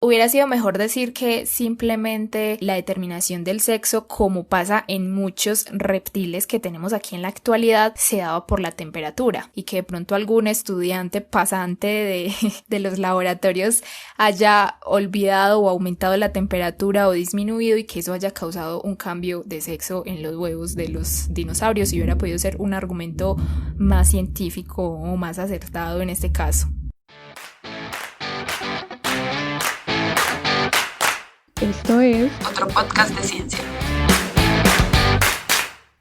Hubiera sido mejor decir que simplemente la determinación del sexo, como pasa en muchos reptiles que tenemos aquí en la actualidad, se daba por la temperatura y que de pronto algún estudiante pasante de los laboratorios haya olvidado o aumentado la temperatura o disminuido y que eso haya causado un cambio de sexo en los huevos de los dinosaurios y hubiera podido ser un argumento más científico o más acertado en este caso. Esto es otro podcast de ciencia.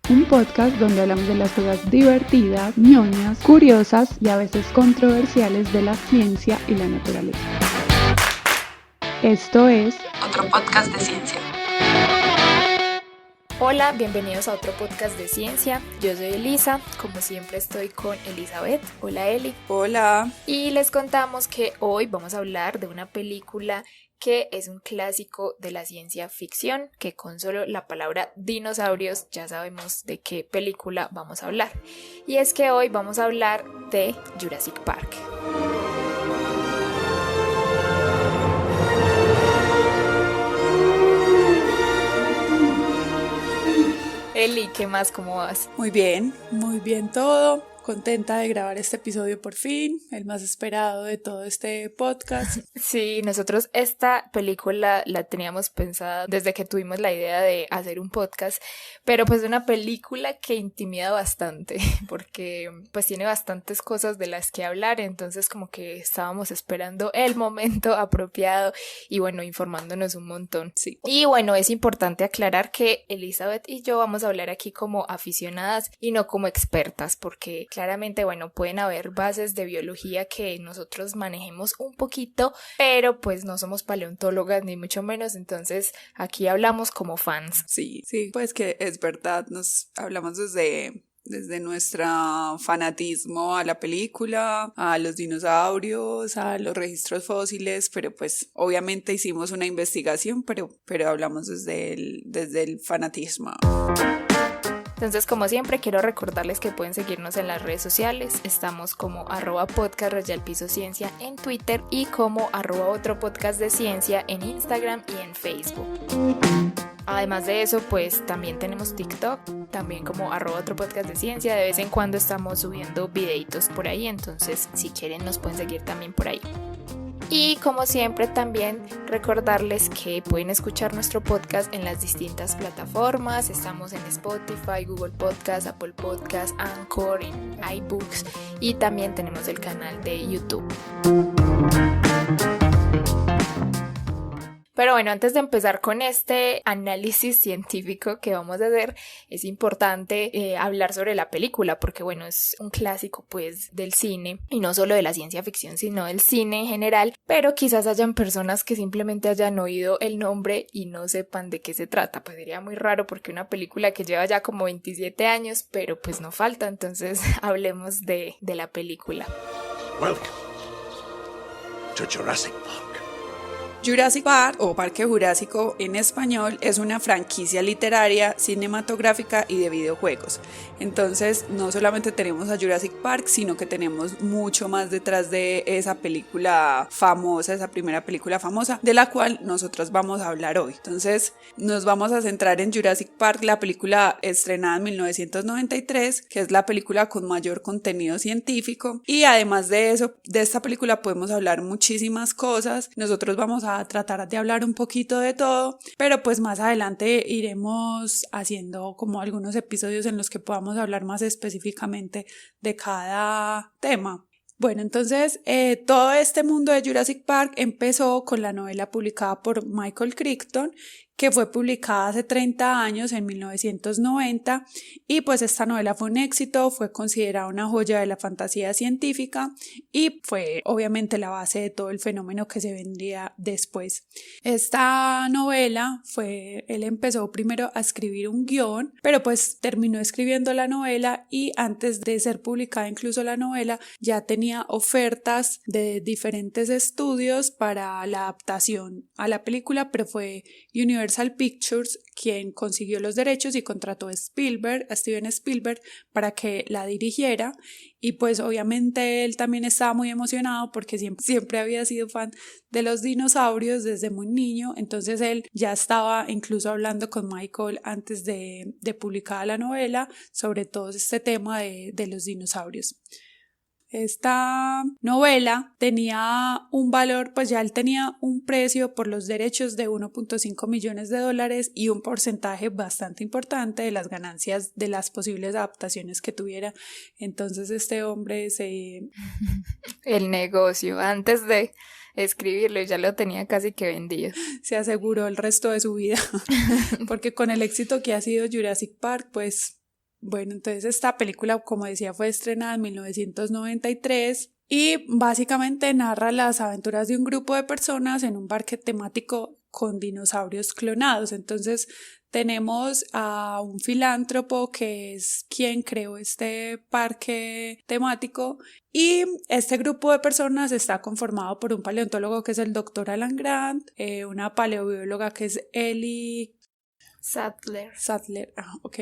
Un podcast donde hablamos de las cosas divertidas, ñoñas, curiosas y a veces controversiales de la ciencia y la naturaleza. Esto es otro podcast de ciencia. Hola, bienvenidos a otro podcast de ciencia. Yo soy Elisa, como siempre estoy con Elizabeth. Hola Eli. Hola. Y les contamos que hoy vamos a hablar de una película que es un clásico de la ciencia ficción, que con solo la palabra dinosaurios ya sabemos de qué película vamos a hablar. Y es que hoy vamos a hablar de Jurassic Park. Eli, ¿qué más? ¿Cómo vas? Muy bien todo. Contenta de grabar este episodio por fin, el más esperado de todo este podcast. Sí, nosotros esta película la teníamos pensada desde que tuvimos la idea de hacer un podcast, pero pues una película que intimida bastante, porque pues tiene bastantes cosas de las que hablar, entonces como que estábamos esperando el momento apropiado y bueno, informándonos un montón. Sí. Y bueno, es importante aclarar que Elizabeth y yo vamos a hablar aquí como aficionadas y no como expertas, porque claramente, bueno, pueden haber bases de biología que nosotros manejemos un poquito, pero pues no somos paleontólogas ni mucho menos, entonces aquí hablamos como fans. Sí, pues que es verdad, nos hablamos desde nuestro fanatismo a la película, a los dinosaurios, a los registros fósiles, pero pues obviamente hicimos una investigación, pero hablamos desde el fanatismo. Entonces, como siempre, quiero recordarles que pueden seguirnos en las redes sociales. Estamos como @podcast_ciencia en Twitter y como @otro podcast de ciencia en Instagram y en Facebook. Además de eso, pues también tenemos TikTok, también como @otro podcast de ciencia. De vez en cuando estamos subiendo videitos por ahí, entonces si quieren nos pueden seguir también por ahí. Y como siempre también recordarles que pueden escuchar nuestro podcast en las distintas plataformas. Estamos en Spotify, Google Podcast, Apple Podcast, Anchor, en iBooks y también tenemos el canal de YouTube. Pero bueno, antes de empezar con este análisis científico que vamos a hacer, es importante hablar sobre la película, porque bueno, es un clásico pues del cine, y no solo de la ciencia ficción, sino del cine en general, pero quizás hayan personas que simplemente hayan oído el nombre y no sepan de qué se trata. Pues sería muy raro porque una película que lleva ya como 27 años, pero pues no falta, entonces hablemos de la película. Welcome to Jurassic Park. Jurassic Park, o Parque Jurásico en español, es una franquicia literaria, cinematográfica y de videojuegos. Entonces, no solamente tenemos a Jurassic Park, sino que tenemos mucho más detrás de esa película famosa, esa primera película famosa, de la cual nosotros vamos a hablar hoy. Entonces, nos vamos a centrar en Jurassic Park, la película estrenada en 1993, que es la película con mayor contenido científico. Y además de eso, de esta película podemos hablar muchísimas cosas. Nosotros vamos a tratar de hablar un poquito de todo, pero pues más adelante iremos haciendo como algunos episodios en los que podamos hablar más específicamente de cada tema. Bueno, entonces todo este mundo de Jurassic Park empezó con la novela publicada por Michael Crichton, que fue publicada hace 30 años, en 1990, y pues esta novela fue un éxito, fue considerada una joya de la fantasía científica y fue obviamente la base de todo el fenómeno que se vendría después. Esta novela él empezó primero a escribir un guión, pero pues terminó escribiendo la novela y antes de ser publicada incluso la novela ya tenía ofertas de diferentes estudios para la adaptación a la película, pero fue Universal Universal Pictures quien consiguió los derechos y contrató a Steven Spielberg, para que la dirigiera. Y pues obviamente él también estaba muy emocionado porque siempre había sido fan de los dinosaurios desde muy niño. Entonces él ya estaba incluso hablando con Michael antes de publicar la novela sobre todo este tema de los dinosaurios. Esta novela tenía un valor, pues ya él tenía un precio por los derechos de $1.5 millones y un porcentaje bastante importante de las ganancias de las posibles adaptaciones que tuviera. Entonces este hombre El negocio, antes de escribirlo, ya lo tenía casi que vendido. Se aseguró el resto de su vida, porque con el éxito que ha sido Jurassic Park, pues bueno, entonces esta película, como decía, fue estrenada en 1993 y básicamente narra las aventuras de un grupo de personas en un parque temático con dinosaurios clonados. Entonces tenemos a un filántropo que es quien creó este parque temático, y este grupo de personas está conformado por un paleontólogo que es el Dr. Alan Grant, una paleobióloga que es Ellie Sattler. Ok.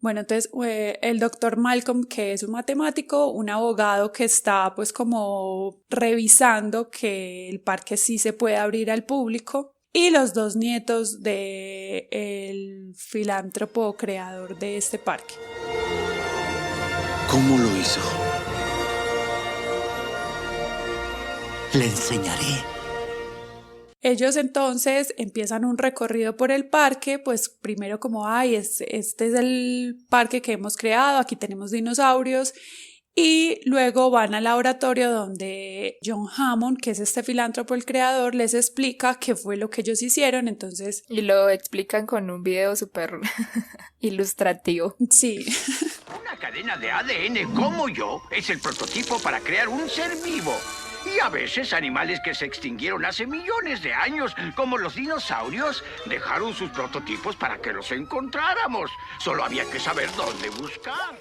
Bueno, entonces el doctor Malcolm, que es un matemático, un abogado que está pues como revisando que el parque sí se puede abrir al público, y los dos nietos del filántropo creador de este parque. ¿Cómo lo hizo? Le enseñaré. Ellos entonces empiezan un recorrido por el parque, pues primero como, este es el parque que hemos creado, aquí tenemos dinosaurios, y luego van al laboratorio donde John Hammond, que es este filántropo, el creador, les explica qué fue lo que ellos hicieron. Entonces, y lo explican con un video súper ilustrativo. Sí. Una cadena de ADN como yo es el prototipo para crear un ser vivo. Y a veces animales que se extinguieron hace millones de años, como los dinosaurios, dejaron sus prototipos para que los encontráramos. Solo había que saber dónde buscar.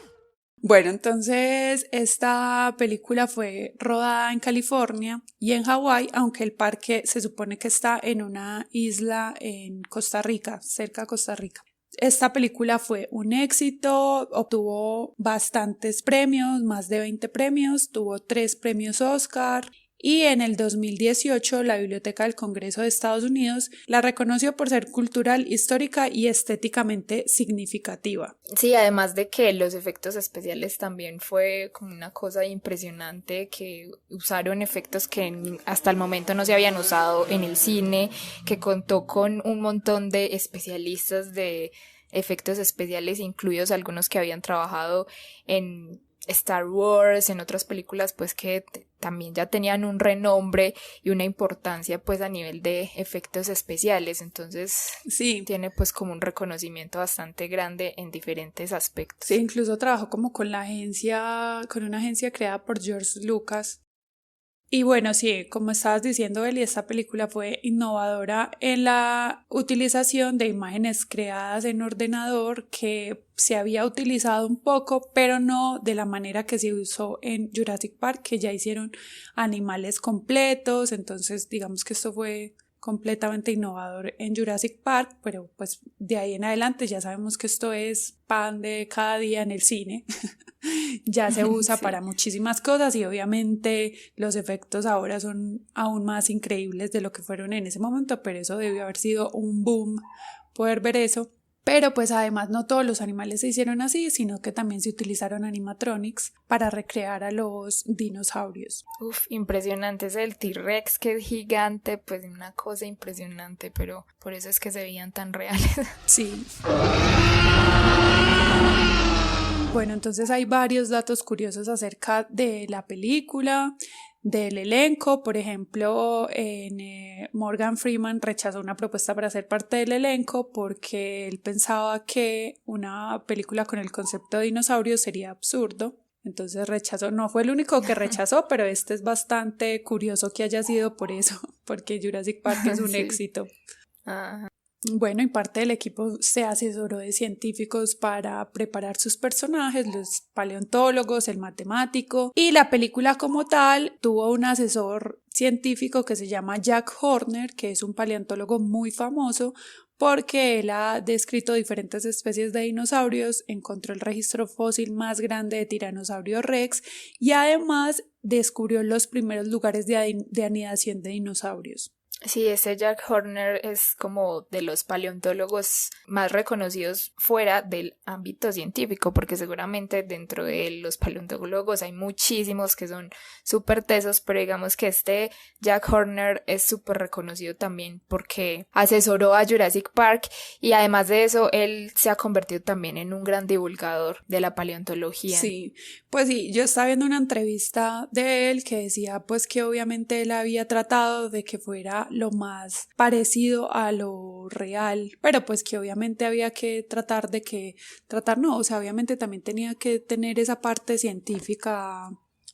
Bueno, entonces esta película fue rodada en California y en Hawái, aunque el parque se supone que está en una isla en Costa Rica, cerca de Costa Rica. Esta película fue un éxito, obtuvo bastantes premios, más de 20 premios, tuvo 3 premios Oscar, y en el 2018 la Biblioteca del Congreso de Estados Unidos la reconoció por ser cultural, histórica y estéticamente significativa. Sí, además de que los efectos especiales también fue como una cosa impresionante, que usaron efectos que hasta el momento no se habían usado en el cine, que contó con un montón de especialistas de efectos especiales, incluidos algunos que habían trabajado en Star Wars, en otras películas pues que también ya tenían un renombre y una importancia pues a nivel de efectos especiales. Entonces sí, tiene pues como un reconocimiento bastante grande en diferentes aspectos. Sí, incluso trabajó como con una agencia creada por George Lucas. Y bueno, sí, como estabas diciendo, Eli, esta película fue innovadora en la utilización de imágenes creadas en ordenador, que se había utilizado un poco, pero no de la manera que se usó en Jurassic Park, que ya hicieron animales completos. Entonces digamos que esto fue completamente innovador en Jurassic Park, pero pues de ahí en adelante ya sabemos que esto es pan de cada día en el cine. Ya se usa sí, para muchísimas cosas, y obviamente los efectos ahora son aún más increíbles de lo que fueron en ese momento, pero eso debió haber sido un boom poder ver eso. Pero pues además no todos los animales se hicieron así, sino que también se utilizaron animatronics para recrear a los dinosaurios. Uf, impresionante, es el T-Rex, que es gigante, pues una cosa impresionante, pero por eso es que se veían tan reales. Sí. Bueno, entonces hay varios datos curiosos acerca de la película, del elenco. Por ejemplo, Morgan Freeman rechazó una propuesta para ser parte del elenco porque él pensaba que una película con el concepto de dinosaurios sería absurdo. Entonces rechazó, no fue el único que rechazó, pero este es bastante curioso que haya sido por eso, porque Jurassic Park es un sí, éxito. Ajá. Bueno, y parte del equipo se asesoró de científicos para preparar sus personajes, los paleontólogos, el matemático, y la película como tal tuvo un asesor científico que se llama Jack Horner, que es un paleontólogo muy famoso porque él ha descrito diferentes especies de dinosaurios, encontró el registro fósil más grande de Tiranosaurio Rex y además descubrió los primeros lugares de anidación de dinosaurios. Sí, ese Jack Horner es como de los paleontólogos más reconocidos fuera del ámbito científico, porque seguramente dentro de los paleontólogos hay muchísimos que son súper tesos, pero digamos que este Jack Horner es súper reconocido también porque asesoró a Jurassic Park y además de eso él se ha convertido también en un gran divulgador de la paleontología. Sí, pues sí, yo estaba viendo una entrevista de él que decía pues que obviamente él había tratado de que fuera lo más parecido a lo real, pero pues que obviamente había que obviamente también tenía que tener esa parte científica,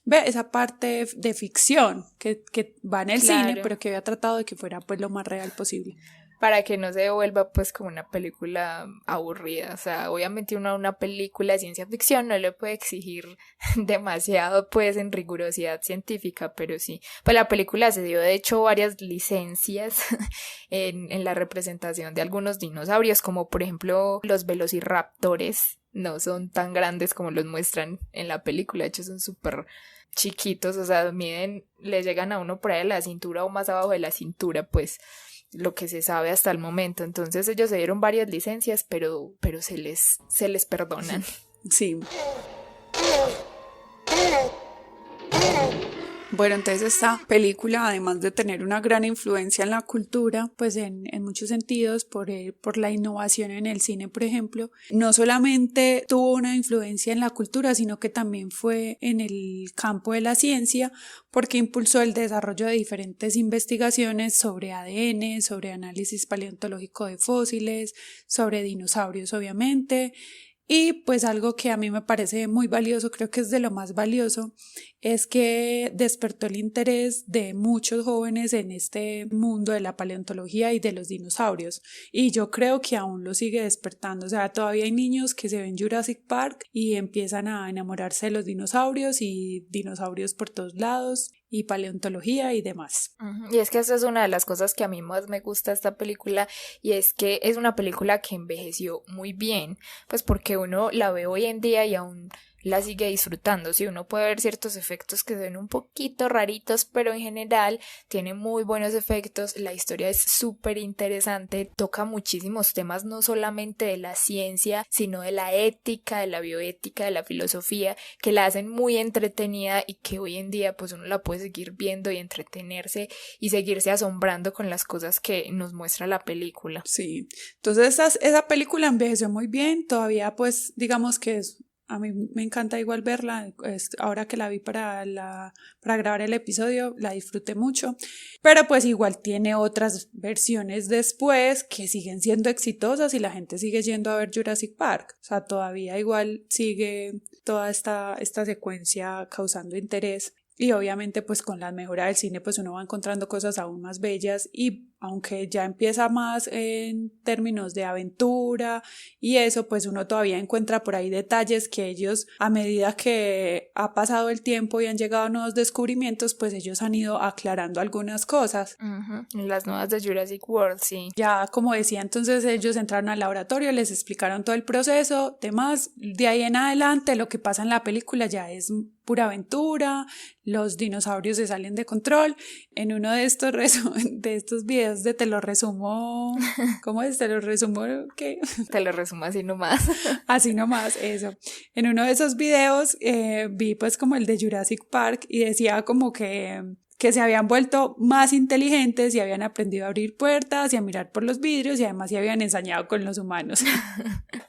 esa parte de ficción que va en el cine, pero que había tratado de que fuera pues lo más real posible. Para que no se vuelva pues como una película aburrida, o sea, obviamente uno a una película de ciencia ficción no le puede exigir demasiado pues en rigurosidad científica, pero sí, pues la película se dio de hecho varias licencias en la representación de algunos dinosaurios, como por ejemplo los velociraptores, no son tan grandes como los muestran en la película, de hecho son súper chiquitos, o sea, le llegan a uno por ahí a la cintura o más abajo de la cintura, pues lo que se sabe hasta el momento. Entonces ellos se dieron varias licencias, pero se les perdonan. Sí. Bueno, entonces esta película, además de tener una gran influencia en la cultura, pues en muchos sentidos, por la innovación en el cine, por ejemplo, no solamente tuvo una influencia en la cultura, sino que también fue en el campo de la ciencia, porque impulsó el desarrollo de diferentes investigaciones sobre ADN, sobre análisis paleontológico de fósiles, sobre dinosaurios, obviamente. Y pues algo que a mí me parece muy valioso, creo que es de lo más valioso, es que despertó el interés de muchos jóvenes en este mundo de la paleontología y de los dinosaurios. Y yo creo que aún lo sigue despertando. O sea, todavía hay niños que se ven Jurassic Park y empiezan a enamorarse de los dinosaurios y dinosaurios por todos lados y paleontología y demás. Y es que esa es una de las cosas que a mí más me gusta de esta película, y es que es una película que envejeció muy bien, pues porque uno la ve hoy en día y aún la sigue disfrutando. Sí, uno puede ver ciertos efectos que se ven un poquito raritos, pero en general tiene muy buenos efectos, la historia es súper interesante, toca muchísimos temas, no solamente de la ciencia, sino de la ética, de la bioética, de la filosofía, que la hacen muy entretenida y que hoy en día pues uno la puede seguir viendo y entretenerse y seguirse asombrando con las cosas que nos muestra la película. Sí, entonces esa película envejeció muy bien, todavía pues digamos que a mí me encanta igual verla, ahora que la vi para grabar el episodio, la disfruté mucho, pero pues igual tiene otras versiones después que siguen siendo exitosas y la gente sigue yendo a ver Jurassic Park, o sea, todavía igual sigue toda esta secuencia causando interés. Y obviamente pues con la mejora del cine pues uno va encontrando cosas aún más bellas, y aunque ya empieza más en términos de aventura y eso, pues uno todavía encuentra por ahí detalles que ellos, a medida que ha pasado el tiempo y han llegado nuevos descubrimientos, pues ellos han ido aclarando algunas cosas. Las nuevas de Jurassic World, sí. Ya como decía, entonces ellos entraron al laboratorio, les explicaron todo el proceso, demás, de ahí en adelante lo que pasa en la película ya es pura aventura, los dinosaurios se salen de control. En uno de estos videos de te lo resumo, ¿cómo es? ¿Te lo resumo qué? Te lo resumo así nomás. Así nomás, eso. En uno de esos videos vi pues como el de Jurassic Park y decía como que se habían vuelto más inteligentes y habían aprendido a abrir puertas y a mirar por los vidrios y además se habían ensañado con los humanos.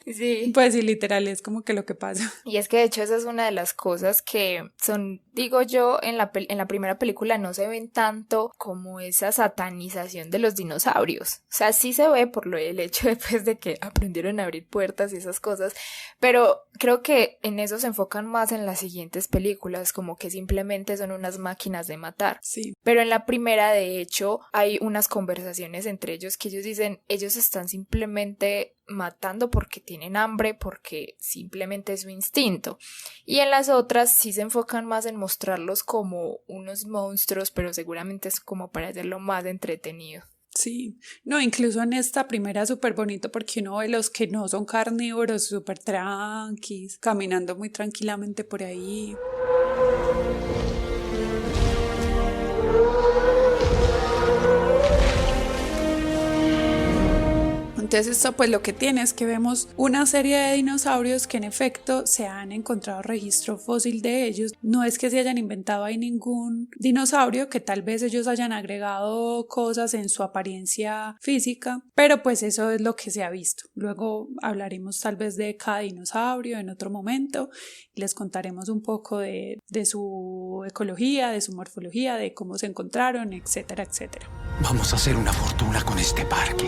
Sí. Pues sí, literal, es como que lo que pasa. Y es que de hecho esa es una de las cosas que son, digo yo, en la primera película no se ven tanto como esa satanización de los dinosaurios. O sea, sí se ve por el hecho después de que aprendieron a abrir puertas y esas cosas, pero creo que en eso se enfocan más en las siguientes películas, como que simplemente son unas máquinas de matar. segunda. Sí. Pero en la primera, de hecho, hay unas conversaciones entre ellos que ellos dicen, ellos están simplemente matando porque tienen hambre, porque simplemente es su instinto. Y en las otras sí se enfocan más en mostrarlos como unos monstruos, pero seguramente es como para hacerlo más entretenido. Sí, no, incluso en esta primera es súper bonito porque uno ve los que no son carnívoros súper tranquis, caminando muy tranquilamente por ahí. Entonces esto pues lo que tiene es que vemos una serie de dinosaurios que en efecto se han encontrado registro fósil de ellos. No es que se hayan inventado ahí ningún dinosaurio, que tal vez ellos hayan agregado cosas en su apariencia física, pero pues eso es lo que se ha visto. Luego hablaremos tal vez de cada dinosaurio en otro momento y les contaremos un poco de su ecología, de su morfología, de cómo se encontraron, etcétera, etcétera. Vamos a hacer una fortuna con este parque.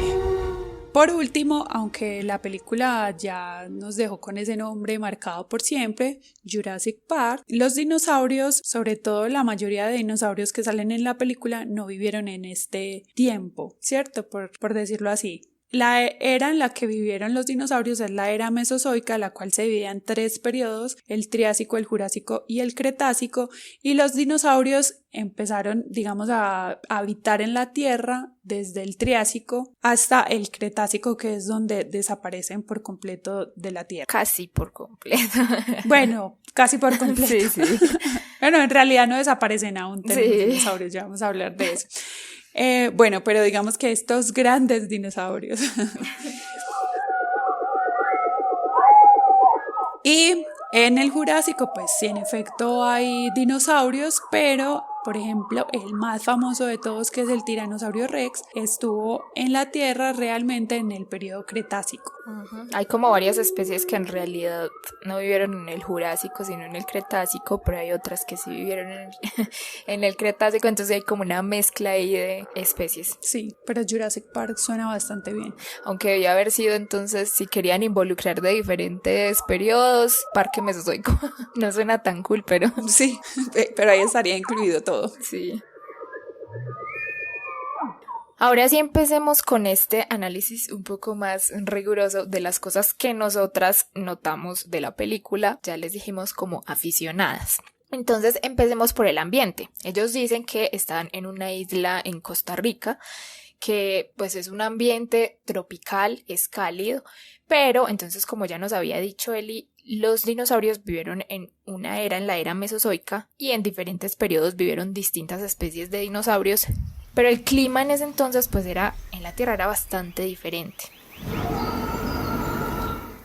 Por último, aunque la película ya nos dejó con ese nombre marcado por siempre, Jurassic Park, los dinosaurios, sobre todo la mayoría de dinosaurios que salen en la película, no vivieron en este tiempo, ¿cierto? Por decirlo así. La era en la que vivieron los dinosaurios es la era mesozoica, la cual se dividía en 3 periodos, el Triásico, el Jurásico y el Cretácico, y los dinosaurios empezaron, digamos, a habitar en la Tierra desde el Triásico hasta el Cretácico, que es donde desaparecen por completo de la Tierra. Casi por completo. Bueno, casi por completo. Sí, sí. Bueno, en realidad no desaparecen aún, tenemos Sí. dinosaurios, ya vamos a hablar de eso. Bueno, pero digamos que estos grandes dinosaurios. Y en el Jurásico, pues sí, en efecto hay dinosaurios, pero por ejemplo, el más famoso de todos, que es el Tiranosaurio Rex, estuvo en la Tierra realmente en el periodo Cretácico. Hay como varias especies que en realidad no vivieron en el Jurásico, sino en el Cretácico, pero hay otras que sí vivieron en el Cretácico, entonces hay como una mezcla ahí de especies. Sí, pero Jurassic Park suena bastante bien. Aunque debía haber sido entonces, si querían involucrar de diferentes periodos, Parque Mesozoico. No suena tan cool, pero sí, pero ahí estaría incluido todo. Sí. Ahora sí empecemos con este análisis un poco más riguroso de las cosas que nosotras notamos de la película, ya les dijimos como aficionadas. Entonces empecemos por el ambiente. Ellos dicen que están en una isla en Costa Rica, que pues es un ambiente tropical, es cálido, pero entonces, como ya nos había dicho Eli, los dinosaurios vivieron en una era, en la era mesozoica, y en diferentes periodos vivieron distintas especies de dinosaurios, pero el clima en ese entonces pues en la Tierra era bastante diferente.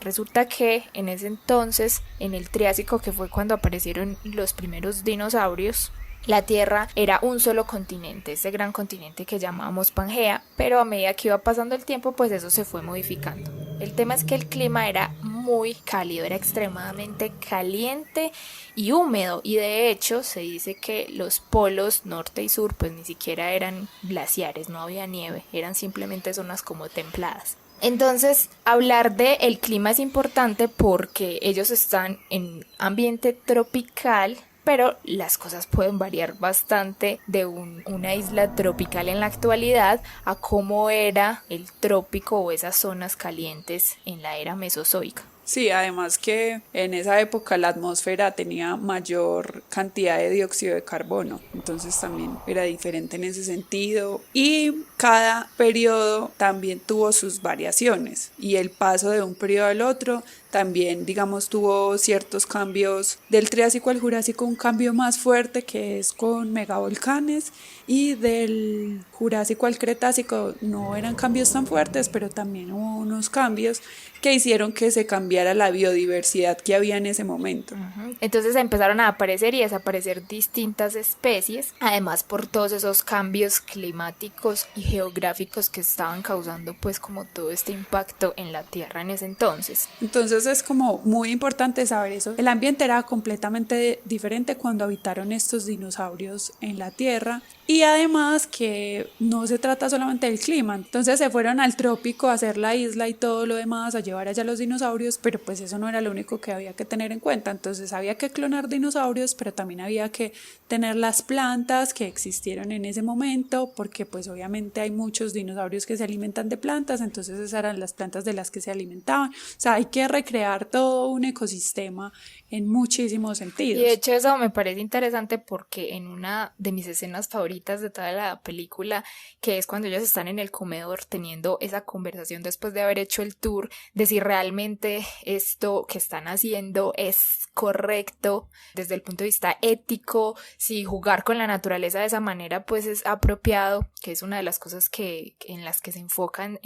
Resulta que en ese entonces, en el Triásico, que fue cuando aparecieron los primeros dinosaurios, la Tierra era un solo continente, ese gran continente que llamábamos Pangea, pero a medida que iba pasando el tiempo, pues eso se fue modificando. El tema es que el clima era muy cálido, era extremadamente caliente y húmedo, y de hecho se dice que los polos norte y sur pues ni siquiera eran glaciares, no había nieve, eran simplemente zonas como templadas. Entonces, hablar de el clima es importante porque ellos están en ambiente tropical, pero las cosas pueden variar bastante de una isla tropical en la actualidad a cómo era el trópico o esas zonas calientes en la era mesozoica. Sí, además que en esa época la atmósfera tenía mayor cantidad de dióxido de carbono, entonces también era diferente en ese sentido, y cada periodo también tuvo sus variaciones, y el paso de un periodo al otro también, digamos, tuvo ciertos cambios. Del Triásico al Jurásico un cambio más fuerte, que es con megavolcanes, y del Jurásico al Cretácico no eran cambios tan fuertes, pero también hubo unos cambios que hicieron que se cambiara la biodiversidad que había en ese momento. Entonces empezaron a aparecer y desaparecer distintas especies, además por todos esos cambios climáticos y geográficos que estaban causando pues como todo este impacto en la Tierra en ese entonces. Entonces es como muy importante saber eso. El ambiente era completamente diferente cuando habitaron estos dinosaurios en la Tierra, y además que no se trata solamente del clima. Entonces se fueron al trópico a hacer la isla y todo lo demás, a llevar allá los dinosaurios, pero pues eso no era lo único que había que tener en cuenta. Entonces había que clonar dinosaurios, pero también había que tener las plantas que existieron en ese momento, porque pues obviamente hay muchos dinosaurios que se alimentan de plantas, entonces esas eran las plantas de las que se alimentaban. O sea, hay que recrear todo un ecosistema en muchísimos sentidos. Y de hecho eso me parece interesante porque en una de mis escenas favoritas de toda la película, que es cuando ellos están en el comedor teniendo esa conversación después de haber hecho el tour, de si realmente esto que están haciendo es correcto desde el punto de vista ético, si jugar con la naturaleza de esa manera pues es apropiado, que es una de las cosas en las que se enfocan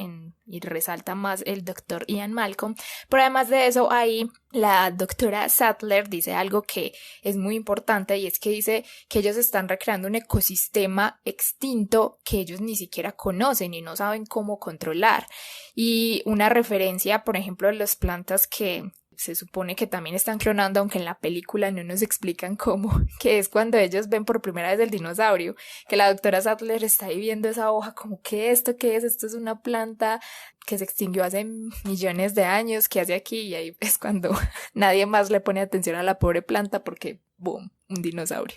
y resalta más el doctor Ian Malcolm. Pero además de eso, ahí la doctora Sattler dice algo que es muy importante, y es que dice que ellos están recreando un ecosistema extinto que ellos ni siquiera conocen y no saben cómo controlar. Y una referencia, por ejemplo, a las plantas que se supone que también están clonando, aunque en la película no nos explican cómo, que es cuando ellos ven por primera vez el dinosaurio, que la doctora Sattler está ahí viendo esa hoja como, ¿qué es esto? ¿Qué es? Esto es una planta que se extinguió hace millones de años, ¿qué hace aquí? Y ahí es cuando nadie más le pone atención a la pobre planta porque, boom, un dinosaurio.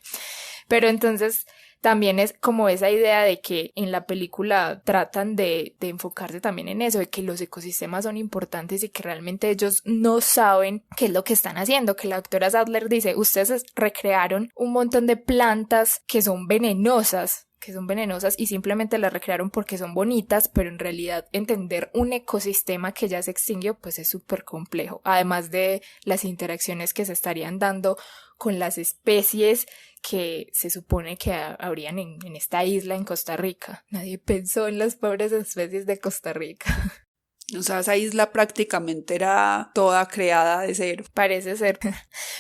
Pero entonces también es como esa idea de que en la película tratan de enfocarse también en eso, de que los ecosistemas son importantes y que realmente ellos no saben qué es lo que están haciendo, que la doctora Sattler dice, ustedes recrearon un montón de plantas que son venenosas y simplemente las recrearon porque son bonitas, pero en realidad entender un ecosistema que ya se extinguió pues es súper complejo, además de las interacciones que se estarían dando con las especies que se supone que habrían en esta isla en Costa Rica. Nadie pensó en las pobres especies de Costa Rica. O sea, esa isla prácticamente era toda creada de cero. Parece ser.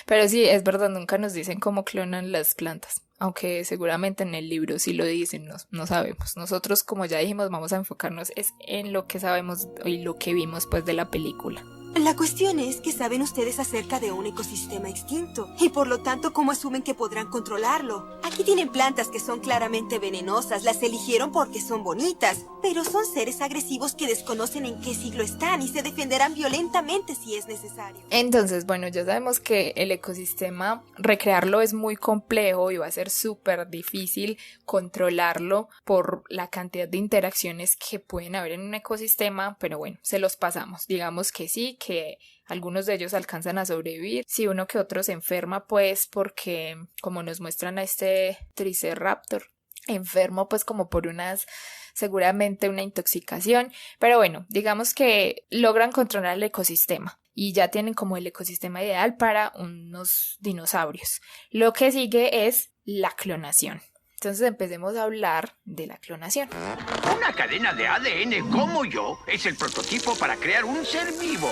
Pero sí, es verdad, nunca nos dicen cómo clonan las plantas. Aunque seguramente en el libro sí lo dicen, no sabemos. Nosotros, como ya dijimos, vamos a enfocarnos en lo que sabemos y lo que vimos pues de la película. La cuestión es que saben ustedes acerca de un ecosistema extinto y por lo tanto ¿cómo asumen que podrán controlarlo? Aquí tienen plantas que son claramente venenosas, las eligieron porque son bonitas, pero son seres agresivos que desconocen en qué siglo están y se defenderán violentamente si es necesario. Entonces, bueno, ya sabemos que el ecosistema, recrearlo es muy complejo y va a ser súper difícil controlarlo por la cantidad de interacciones que pueden haber en un ecosistema, pero bueno, se los pasamos, digamos que sí, que algunos de ellos alcanzan a sobrevivir. Si uno que otro se enferma, pues porque, como nos muestran a este Triceraptor, enfermo pues como por seguramente una intoxicación, pero bueno, digamos que logran controlar el ecosistema y ya tienen como el ecosistema ideal para unos dinosaurios. Lo que sigue es la clonación. Entonces empecemos a hablar de la clonación. Una cadena de ADN como yo es el prototipo para crear un ser vivo.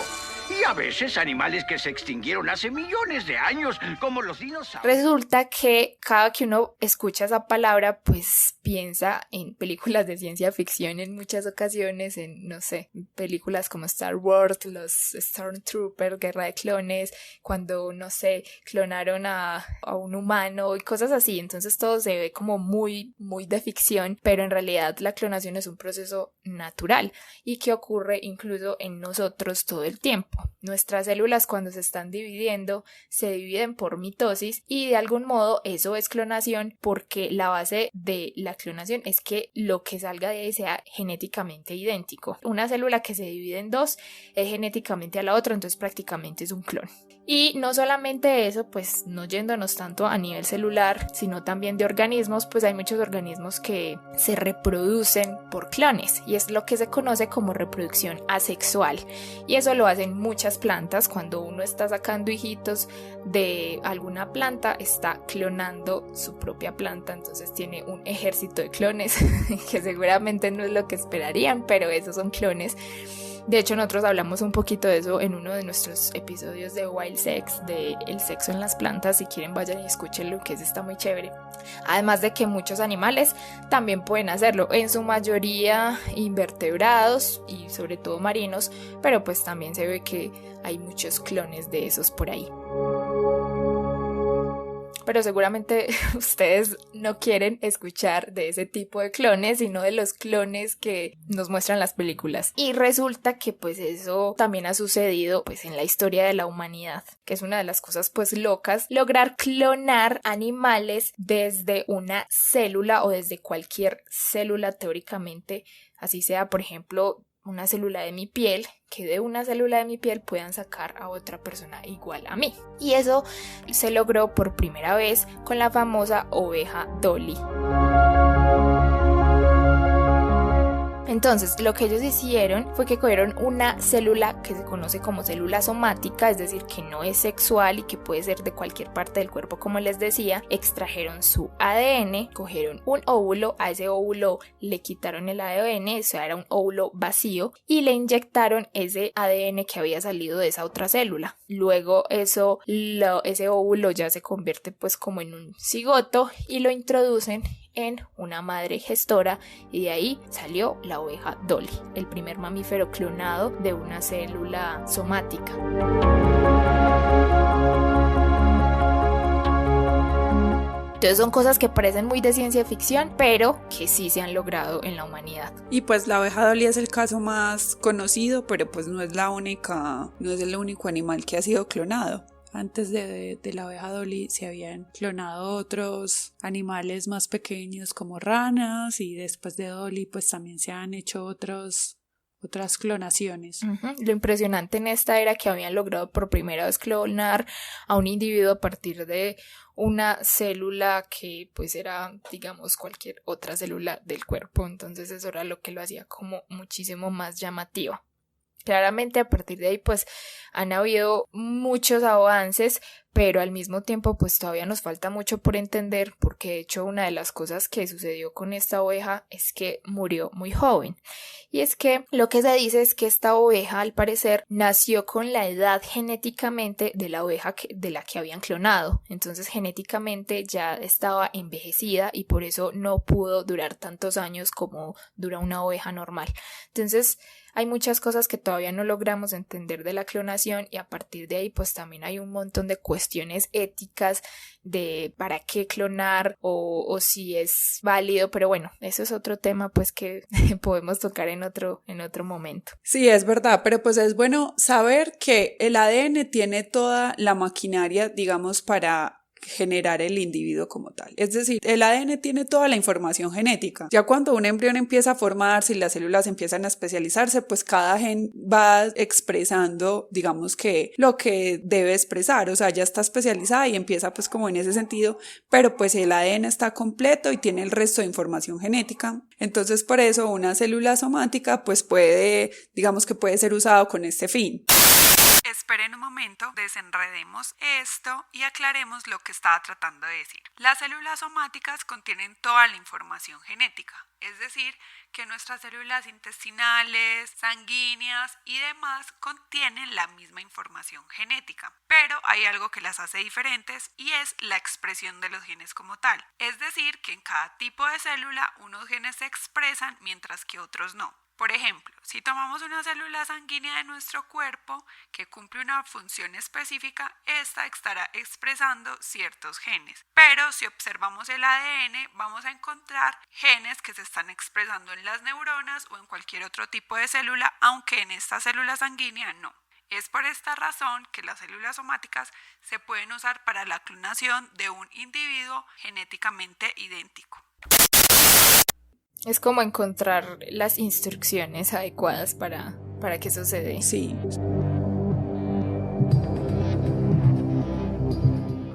Y a veces animales que se extinguieron hace millones de años, como los dinosaurios. Resulta que cada que uno escucha esa palabra, pues piensa en películas de ciencia ficción en muchas ocasiones, en, no sé, películas como Star Wars, los Stormtroopers, Guerra de Clones, cuando, no sé, clonaron a un humano y cosas así. Entonces todo se ve como muy, muy de ficción, pero en realidad la clonación es un proceso natural y que ocurre incluso en nosotros todo el tiempo. Nuestras células cuando se están dividiendo se dividen por mitosis y de algún modo eso es clonación porque la base de la clonación es que lo que salga de ahí sea genéticamente idéntico. Una célula que se divide en dos es genéticamente a la otra, entonces prácticamente es un clon. Y no solamente eso, pues no yéndonos tanto a nivel celular, sino también de organismos, pues hay muchos organismos que se reproducen por clones y es lo que se conoce como reproducción asexual. Y eso lo hacen muchas plantas. Cuando uno está sacando hijitos de alguna planta, está clonando su propia planta, entonces tiene un ejército de clones que seguramente no es lo que esperarían, pero esos son clones. De hecho, nosotros hablamos un poquito de eso en uno de nuestros episodios de Wild Sex, de el sexo en las plantas. Si quieren vayan y escúchenlo, que está muy chévere. Además de que muchos animales también pueden hacerlo, en su mayoría invertebrados y sobre todo marinos, pero pues también se ve que hay muchos clones de esos por ahí. Pero seguramente ustedes no quieren escuchar de ese tipo de clones, sino de los clones que nos muestran las películas. Y resulta que pues eso también ha sucedido pues en la historia de la humanidad, que es una de las cosas pues locas, lograr clonar animales desde una célula o desde cualquier célula teóricamente, así sea por ejemplo una célula de mi piel, que de una célula de mi piel puedan sacar a otra persona igual a mí. Y eso se logró por primera vez con la famosa oveja Dolly. Entonces, lo que ellos hicieron fue que cogieron una célula que se conoce como célula somática, es decir, que no es sexual y que puede ser de cualquier parte del cuerpo, como les decía. Extrajeron su ADN, cogieron un óvulo, a ese óvulo le quitaron el ADN, o sea, era un óvulo vacío, y le inyectaron ese ADN que había salido de esa otra célula. Luego ese óvulo ya se convierte pues como en un cigoto y lo introducen en una madre gestora, y de ahí salió la oveja Dolly, el primer mamífero clonado de una célula somática. Entonces son cosas que parecen muy de ciencia ficción, pero que sí se han logrado en la humanidad. Y pues la oveja Dolly es el caso más conocido, pero pues no es el único animal que ha sido clonado. Antes de la oveja Dolly se habían clonado otros animales más pequeños como ranas, y después de Dolly pues también se han hecho otras clonaciones. Lo impresionante en esta era que habían logrado por primera vez clonar a un individuo a partir de una célula que pues era, digamos, cualquier otra célula del cuerpo. Entonces eso era lo que lo hacía como muchísimo más llamativo. Claramente a partir de ahí pues han habido muchos avances, pero al mismo tiempo pues todavía nos falta mucho por entender, porque de hecho una de las cosas que sucedió con esta oveja es que murió muy joven. Y es que lo que se dice es que esta oveja al parecer nació con la edad genéticamente de la oveja de la que habían clonado. Entonces genéticamente ya estaba envejecida y por eso no pudo durar tantos años como dura una oveja normal. Entonces hay muchas cosas que todavía no logramos entender de la clonación, y a partir de ahí pues también hay un montón de cuestiones éticas de para qué clonar o si es válido, pero bueno, eso es otro tema pues que podemos tocar en otro momento. Sí, es verdad, pero pues es bueno saber que el ADN tiene toda la maquinaria, digamos, para generar el individuo como tal. Es decir, el ADN tiene toda la información genética. Ya cuando un embrión empieza a formarse y las células empiezan a especializarse, pues cada gen va expresando, digamos, que lo que debe expresar, o sea, ya está especializada y empieza pues como en ese sentido, pero pues el ADN está completo y tiene el resto de información genética. Entonces por eso una célula somática pues puede ser usado con este fin. Esperen un momento, desenredemos esto y aclaremos lo que estaba tratando de decir. Las células somáticas contienen toda la información genética, es decir, que nuestras células intestinales, sanguíneas y demás contienen la misma información genética. Pero hay algo que las hace diferentes y es la expresión de los genes como tal. Es decir, que en cada tipo de célula unos genes se expresan mientras que otros no. Por ejemplo, si tomamos una célula sanguínea de nuestro cuerpo que cumple una función específica, esta estará expresando ciertos genes. Pero si observamos el ADN, vamos a encontrar genes que se están expresando en las neuronas o en cualquier otro tipo de célula, aunque en esta célula sanguínea no. Es por esta razón que las células somáticas se pueden usar para la clonación de un individuo genéticamente idéntico. Es como encontrar las instrucciones adecuadas para que eso se dé. Sí.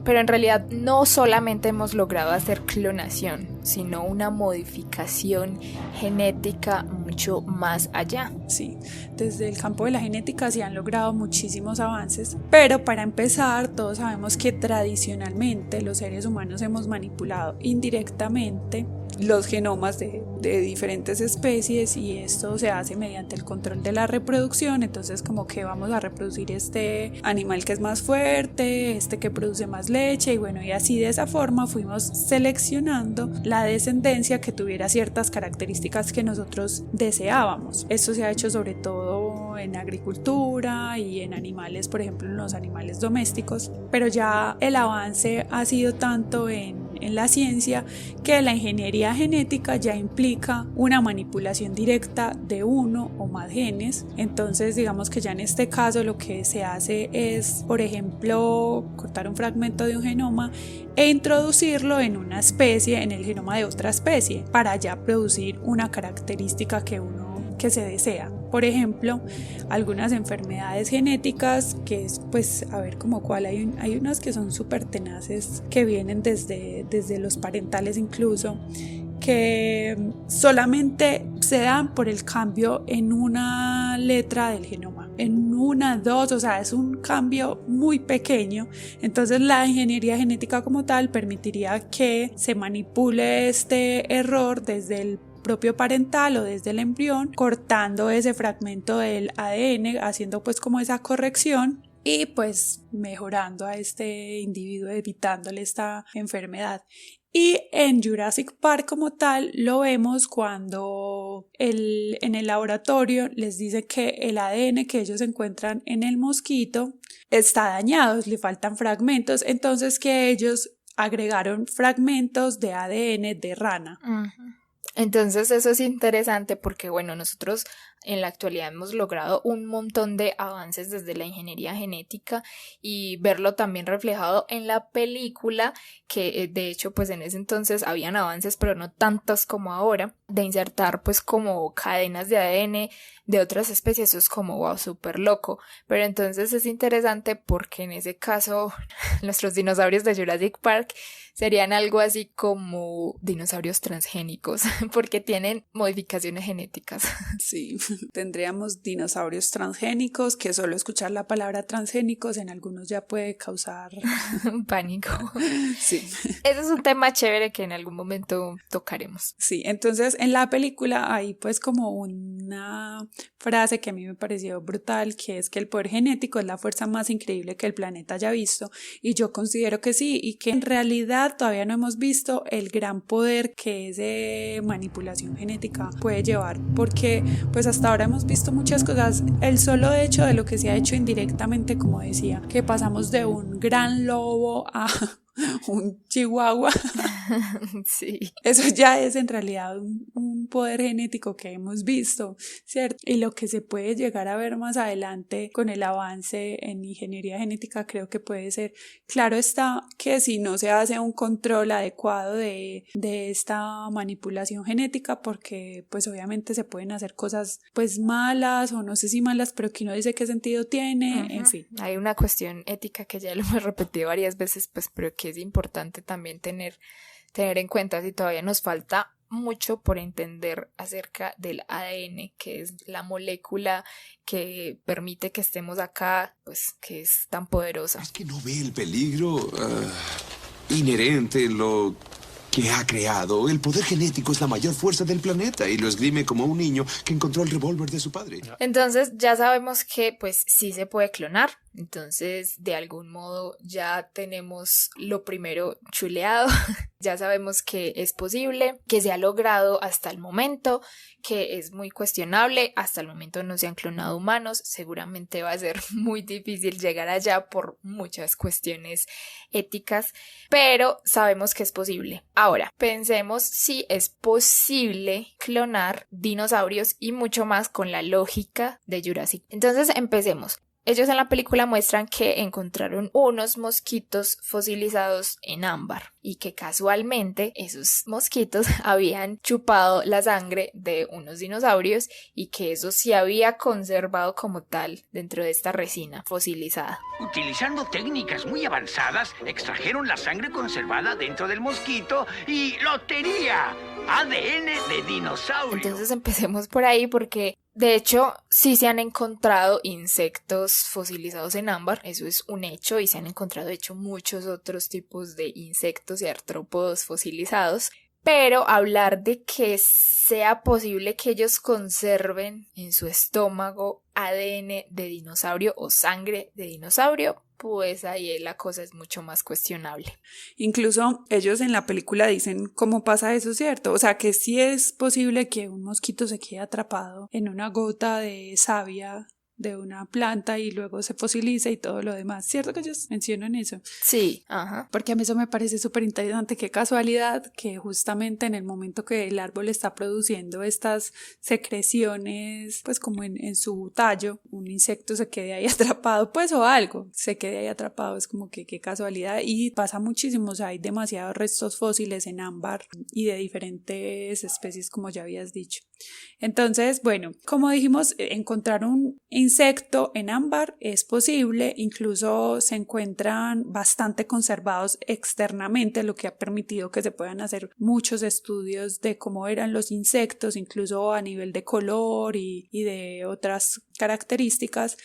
Pero en realidad no solamente hemos logrado hacer clonación, sino una modificación genética mucho más allá. Sí, desde el campo de la genética se han logrado muchísimos avances, pero para empezar todos sabemos que tradicionalmente los seres humanos hemos manipulado indirectamente los genomas de diferentes especies, y esto se hace mediante el control de la reproducción. Entonces como que vamos a reproducir este animal que es más fuerte, este que produce más leche, y bueno, y así de esa forma fuimos seleccionando la descendencia que tuviera ciertas características que nosotros deseábamos. Esto se ha hecho sobre todo en agricultura y en animales, por ejemplo en los animales domésticos, pero ya el avance ha sido tanto en la ciencia que la ingeniería genética ya implica una manipulación directa de uno o más genes. Entonces digamos que ya en este caso lo que se hace es, por ejemplo, cortar un fragmento de un genoma e introducirlo en una especie, en el genoma de otra especie, para ya producir una característica que se desea. Por ejemplo, algunas enfermedades genéticas, que es, pues, a ver como cuál, hay unas que son súper tenaces, que vienen desde los parentales incluso, que solamente se dan por el cambio en una letra del genoma, en una, dos, o sea, es un cambio muy pequeño. Entonces la ingeniería genética como tal permitiría que se manipule este error desde el propio parental o desde el embrión, cortando ese fragmento del ADN, haciendo pues como esa corrección y pues mejorando a este individuo, evitándole esta enfermedad. Y en Jurassic Park como tal lo vemos cuando en el laboratorio les dice que el ADN que ellos encuentran en el mosquito está dañado, le faltan fragmentos, entonces que ellos agregaron fragmentos de ADN de rana. Entonces eso es interesante porque bueno, nosotros en la actualidad hemos logrado un montón de avances desde la ingeniería genética y verlo también reflejado en la película, que de hecho pues en ese entonces habían avances pero no tantos como ahora, de insertar pues como cadenas de ADN de otras especies. Eso es como wow, súper loco, pero entonces es interesante porque en ese caso nuestros dinosaurios de Jurassic Park serían algo así como dinosaurios transgénicos porque tienen modificaciones genéticas. Sí, tendríamos dinosaurios transgénicos, que solo escuchar la palabra transgénicos en algunos ya puede causar pánico. Sí. Ese es un tema chévere que en algún momento tocaremos. Sí, entonces en la película hay pues como una frase que a mí me pareció brutal, que es que el poder genético es la fuerza más increíble que el planeta haya visto, y yo considero que sí, y que en realidad todavía no hemos visto el gran poder que esa manipulación genética puede llevar, porque pues hasta ahora hemos visto muchas cosas. El solo hecho de lo que se ha hecho indirectamente, como decía, que pasamos de un gran lobo a un chihuahua. Sí. Eso ya es en realidad un poder genético que hemos visto, ¿cierto? Y lo que se puede llegar a ver más adelante con el avance en ingeniería genética creo que puede ser, claro está que si no se hace un control adecuado de esta manipulación genética, porque pues obviamente se pueden hacer cosas pues malas, o no sé si malas, pero que no dice qué sentido tiene, en fin. Hay una cuestión ética que ya lo hemos repetido varias veces, pues, pero que es importante también tener en cuenta, si todavía nos falta mucho por entender acerca del ADN, que es la molécula que permite que estemos acá, pues que es tan poderosa. Es que no ve el peligro inherente en lo que ha creado. El poder genético es la mayor fuerza del planeta y lo esgrime como un niño que encontró el revólver de su padre. Entonces ya sabemos que pues sí se puede clonar. Entonces de algún modo ya tenemos lo primero chuleado. Ya sabemos que es posible, que se ha logrado hasta el momento, que es muy cuestionable. Hasta el momento no se han clonado humanos. Seguramente va a ser muy difícil llegar allá por muchas cuestiones éticas, pero sabemos que es posible. Ahora, pensemos si es posible clonar dinosaurios y mucho más con la lógica de Jurassic. Entonces empecemos. Ellos en la película muestran que encontraron unos mosquitos fosilizados en ámbar y que casualmente esos mosquitos habían chupado la sangre de unos dinosaurios y que eso se había conservado como tal dentro de esta resina fosilizada. Utilizando técnicas muy avanzadas, extrajeron la sangre conservada dentro del mosquito y ¡lotería! ADN de dinosaurio. Entonces empecemos por ahí porque de hecho sí se han encontrado insectos fosilizados en ámbar, eso es un hecho, y se han encontrado de hecho muchos otros tipos de insectos y artrópodos fosilizados, pero hablar de que sea posible que ellos conserven en su estómago ADN de dinosaurio o sangre de dinosaurio, pues ahí la cosa es mucho más cuestionable. Incluso ellos en la película dicen cómo pasa eso, ¿cierto? O sea, que sí es posible que un mosquito se quede atrapado en una gota de savia de una planta y luego se fosiliza y todo lo demás. ¿Cierto que ellos mencionan eso? Sí, ajá. Porque a mí eso me parece súper interesante. Qué casualidad que justamente en el momento que el árbol está produciendo estas secreciones, pues como en su tallo, un insecto se quede ahí atrapado, pues o algo, se quede ahí atrapado. Es como que qué casualidad. Y pasa muchísimo, o sea, hay demasiados restos fósiles en ámbar y de diferentes especies, como ya habías dicho. Entonces, bueno, como dijimos, encontrar un insecto en ámbar es posible, incluso se encuentran bastante conservados externamente, lo que ha permitido que se puedan hacer muchos estudios de cómo eran los insectos, incluso a nivel de color y de otras características.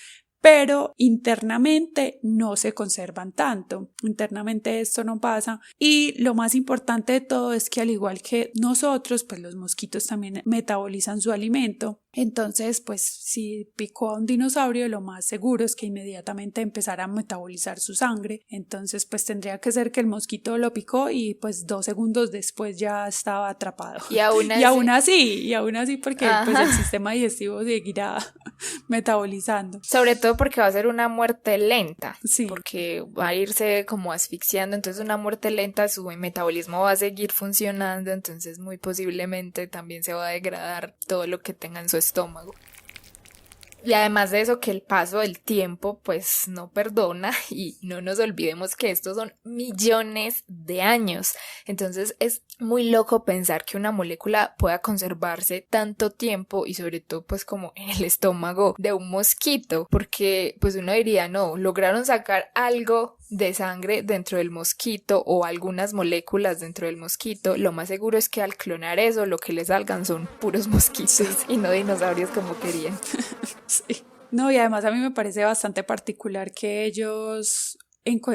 Pero internamente no se conservan tanto, internamente esto no pasa y lo más importante de todo es que al igual que nosotros, pues los mosquitos también metabolizan su alimento, entonces pues si picó a un dinosaurio lo más seguro es que inmediatamente empezara a metabolizar su sangre, entonces pues tendría que ser que el mosquito lo picó y pues 2 segundos después ya estaba atrapado y aún así porque pues el sistema digestivo seguirá metabolizando. Sobre todo porque va a ser una muerte lenta, sí. Porque va a irse como asfixiando, entonces una muerte lenta, su metabolismo va a seguir funcionando, entonces muy posiblemente también se va a degradar todo lo que tenga en su estómago. Y además de eso, que el paso del tiempo pues no perdona y no nos olvidemos que estos son millones de años. Entonces es muy loco pensar que una molécula pueda conservarse tanto tiempo y sobre todo pues como en el estómago de un mosquito, porque pues uno diría no, lograron sacar algo de sangre dentro del mosquito o algunas moléculas dentro del mosquito, lo más seguro es que al clonar eso lo que le salgan son puros mosquitos y no dinosaurios como querían. Sí. No, y además a mí me parece bastante particular que ellos,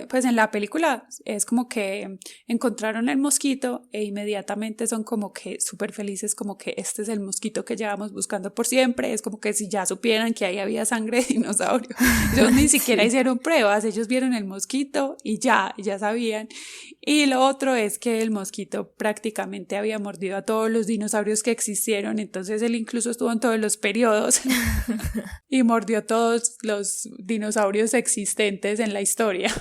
pues en la película es como que encontraron el mosquito e inmediatamente son como que súper felices, como que este es el mosquito que llevamos buscando por siempre, es como que si ya supieran que ahí había sangre de dinosaurio. Ellos ni siquiera hicieron pruebas, ellos vieron el mosquito y ya sabían. Y lo otro es que el mosquito prácticamente había mordido a todos los dinosaurios que existieron, entonces él incluso estuvo en todos los periodos y mordió todos los dinosaurios existentes en la historia.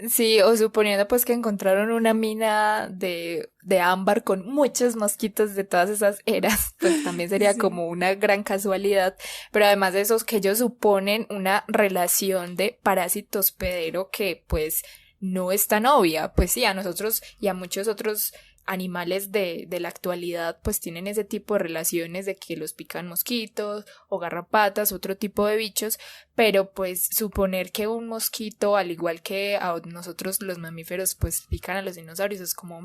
Sí, o suponiendo pues que encontraron una mina de ámbar con muchos mosquitos de todas esas eras, pues también sería sí. Como una gran casualidad, pero además de eso que ellos suponen una relación de parásito hospedero que pues no es tan obvia, pues sí, a nosotros y a muchos otros animales de la actualidad pues tienen ese tipo de relaciones de que los pican mosquitos o garrapatas, otro tipo de bichos, pero pues suponer que un mosquito al igual que a nosotros los mamíferos pues pican a los dinosaurios es como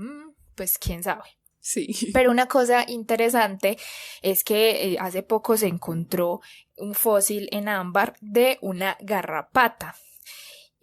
pues quién sabe. Sí. Pero una cosa interesante es que hace poco se encontró un fósil en ámbar de una garrapata.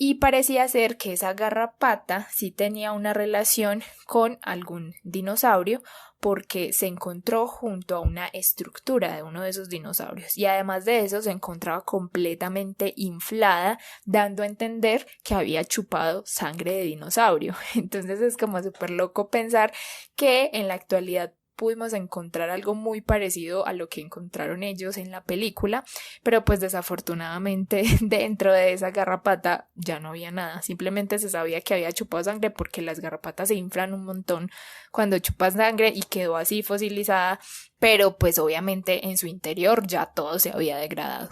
Y parecía ser que esa garrapata sí tenía una relación con algún dinosaurio porque se encontró junto a una estructura de uno de esos dinosaurios y además de eso se encontraba completamente inflada, dando a entender que había chupado sangre de dinosaurio. Entonces es como súper loco pensar que en la actualidad pudimos encontrar algo muy parecido a lo que encontraron ellos en la película, pero pues desafortunadamente dentro de esa garrapata ya no había nada, simplemente se sabía que había chupado sangre porque las garrapatas se inflan un montón cuando chupas sangre y quedó así fosilizada, pero pues obviamente en su interior ya todo se había degradado.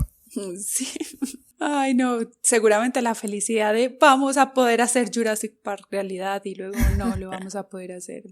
Sí. Ay no, seguramente la felicidad de vamos a poder hacer Jurassic Park realidad y luego no lo vamos a poder hacer.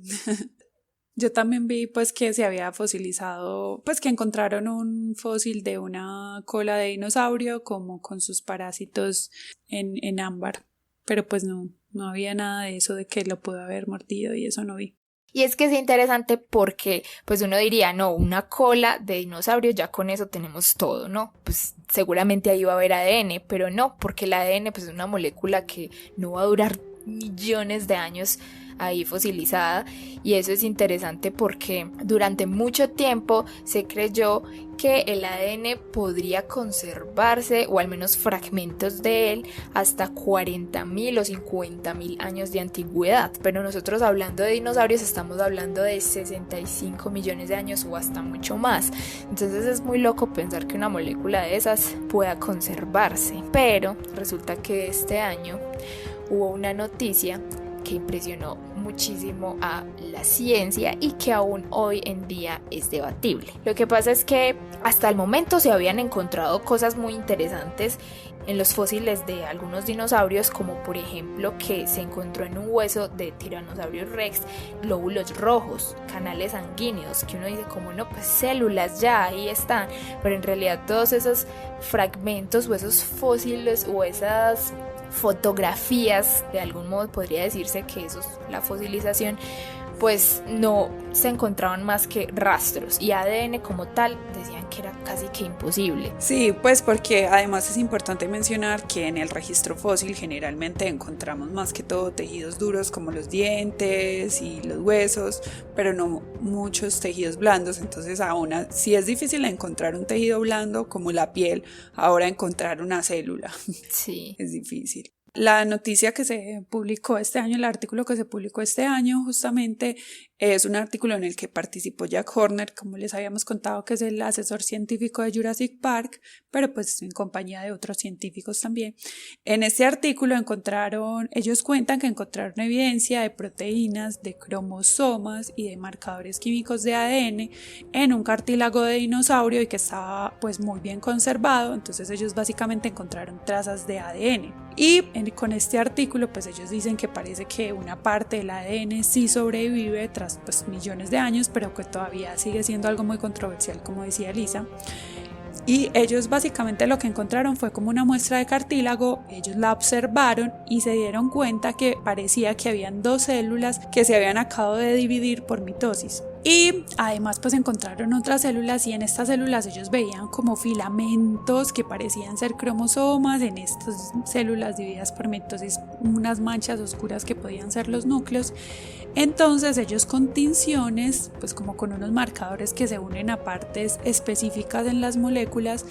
Yo también vi pues que se había fosilizado, pues que encontraron un fósil de una cola de dinosaurio como con sus parásitos en ámbar, pero pues no había nada de eso de que lo pudo haber mordido y eso no vi. Y es que es interesante porque pues uno diría, no, una cola de dinosaurio, ya con eso tenemos todo, ¿no? Pues seguramente ahí va a haber ADN, pero no, porque el ADN pues es una molécula que no va a durar millones de años ahí fosilizada, y eso es interesante porque durante mucho tiempo se creyó que el ADN podría conservarse, o al menos fragmentos de él, hasta 40.000 o 50.000 años de antigüedad, pero nosotros hablando de dinosaurios estamos hablando de 65 millones de años o hasta mucho más. Entonces es muy loco pensar que una molécula de esas pueda conservarse, pero resulta que este año hubo una noticia que impresionó muchísimo a la ciencia y que aún hoy en día es debatible. Lo que pasa es que hasta el momento se habían encontrado cosas muy interesantes en los fósiles de algunos dinosaurios, como por ejemplo que se encontró en un hueso de Tyrannosaurus Rex glóbulos rojos, canales sanguíneos, que uno dice como no, pues células ya ahí están, pero en realidad todos esos fragmentos o esos fósiles o esas fotografías, de algún modo podría decirse que eso es la fosilización, pues no se encontraban más que rastros, y ADN como tal decían que era casi que imposible. Sí, pues porque además es importante mencionar que en el registro fósil generalmente encontramos más que todo tejidos duros como los dientes y los huesos, pero no muchos tejidos blandos. Entonces aún sí es difícil encontrar un tejido blando como la piel, ahora encontrar una célula. Sí. Es difícil. La noticia que se publicó este año, el artículo que se publicó este año justamente es un artículo en el que participó Jack Horner, como les habíamos contado, que es el asesor científico de Jurassic Park, pero pues en compañía de otros científicos también. En este artículo ellos cuentan que encontraron evidencia de proteínas, de cromosomas y de marcadores químicos de ADN en un cartílago de dinosaurio y que estaba pues muy bien conservado. Entonces ellos básicamente encontraron trazas de ADN. Y con este artículo pues ellos dicen que parece que una parte del ADN sí sobrevive tras pues millones de años, pero que todavía sigue siendo algo muy controversial, como decía Elisa. Y ellos básicamente lo que encontraron fue como una muestra de cartílago, ellos la observaron y se dieron cuenta que parecía que habían dos células que se habían acabado de dividir por mitosis. Y además pues encontraron otras células, y en estas células ellos veían como filamentos que parecían ser cromosomas, en estas células divididas por mitosis unas manchas oscuras que podían ser los núcleos. Entonces ellos con tinciones, pues como con unos marcadores que se unen a partes específicas en las moléculas,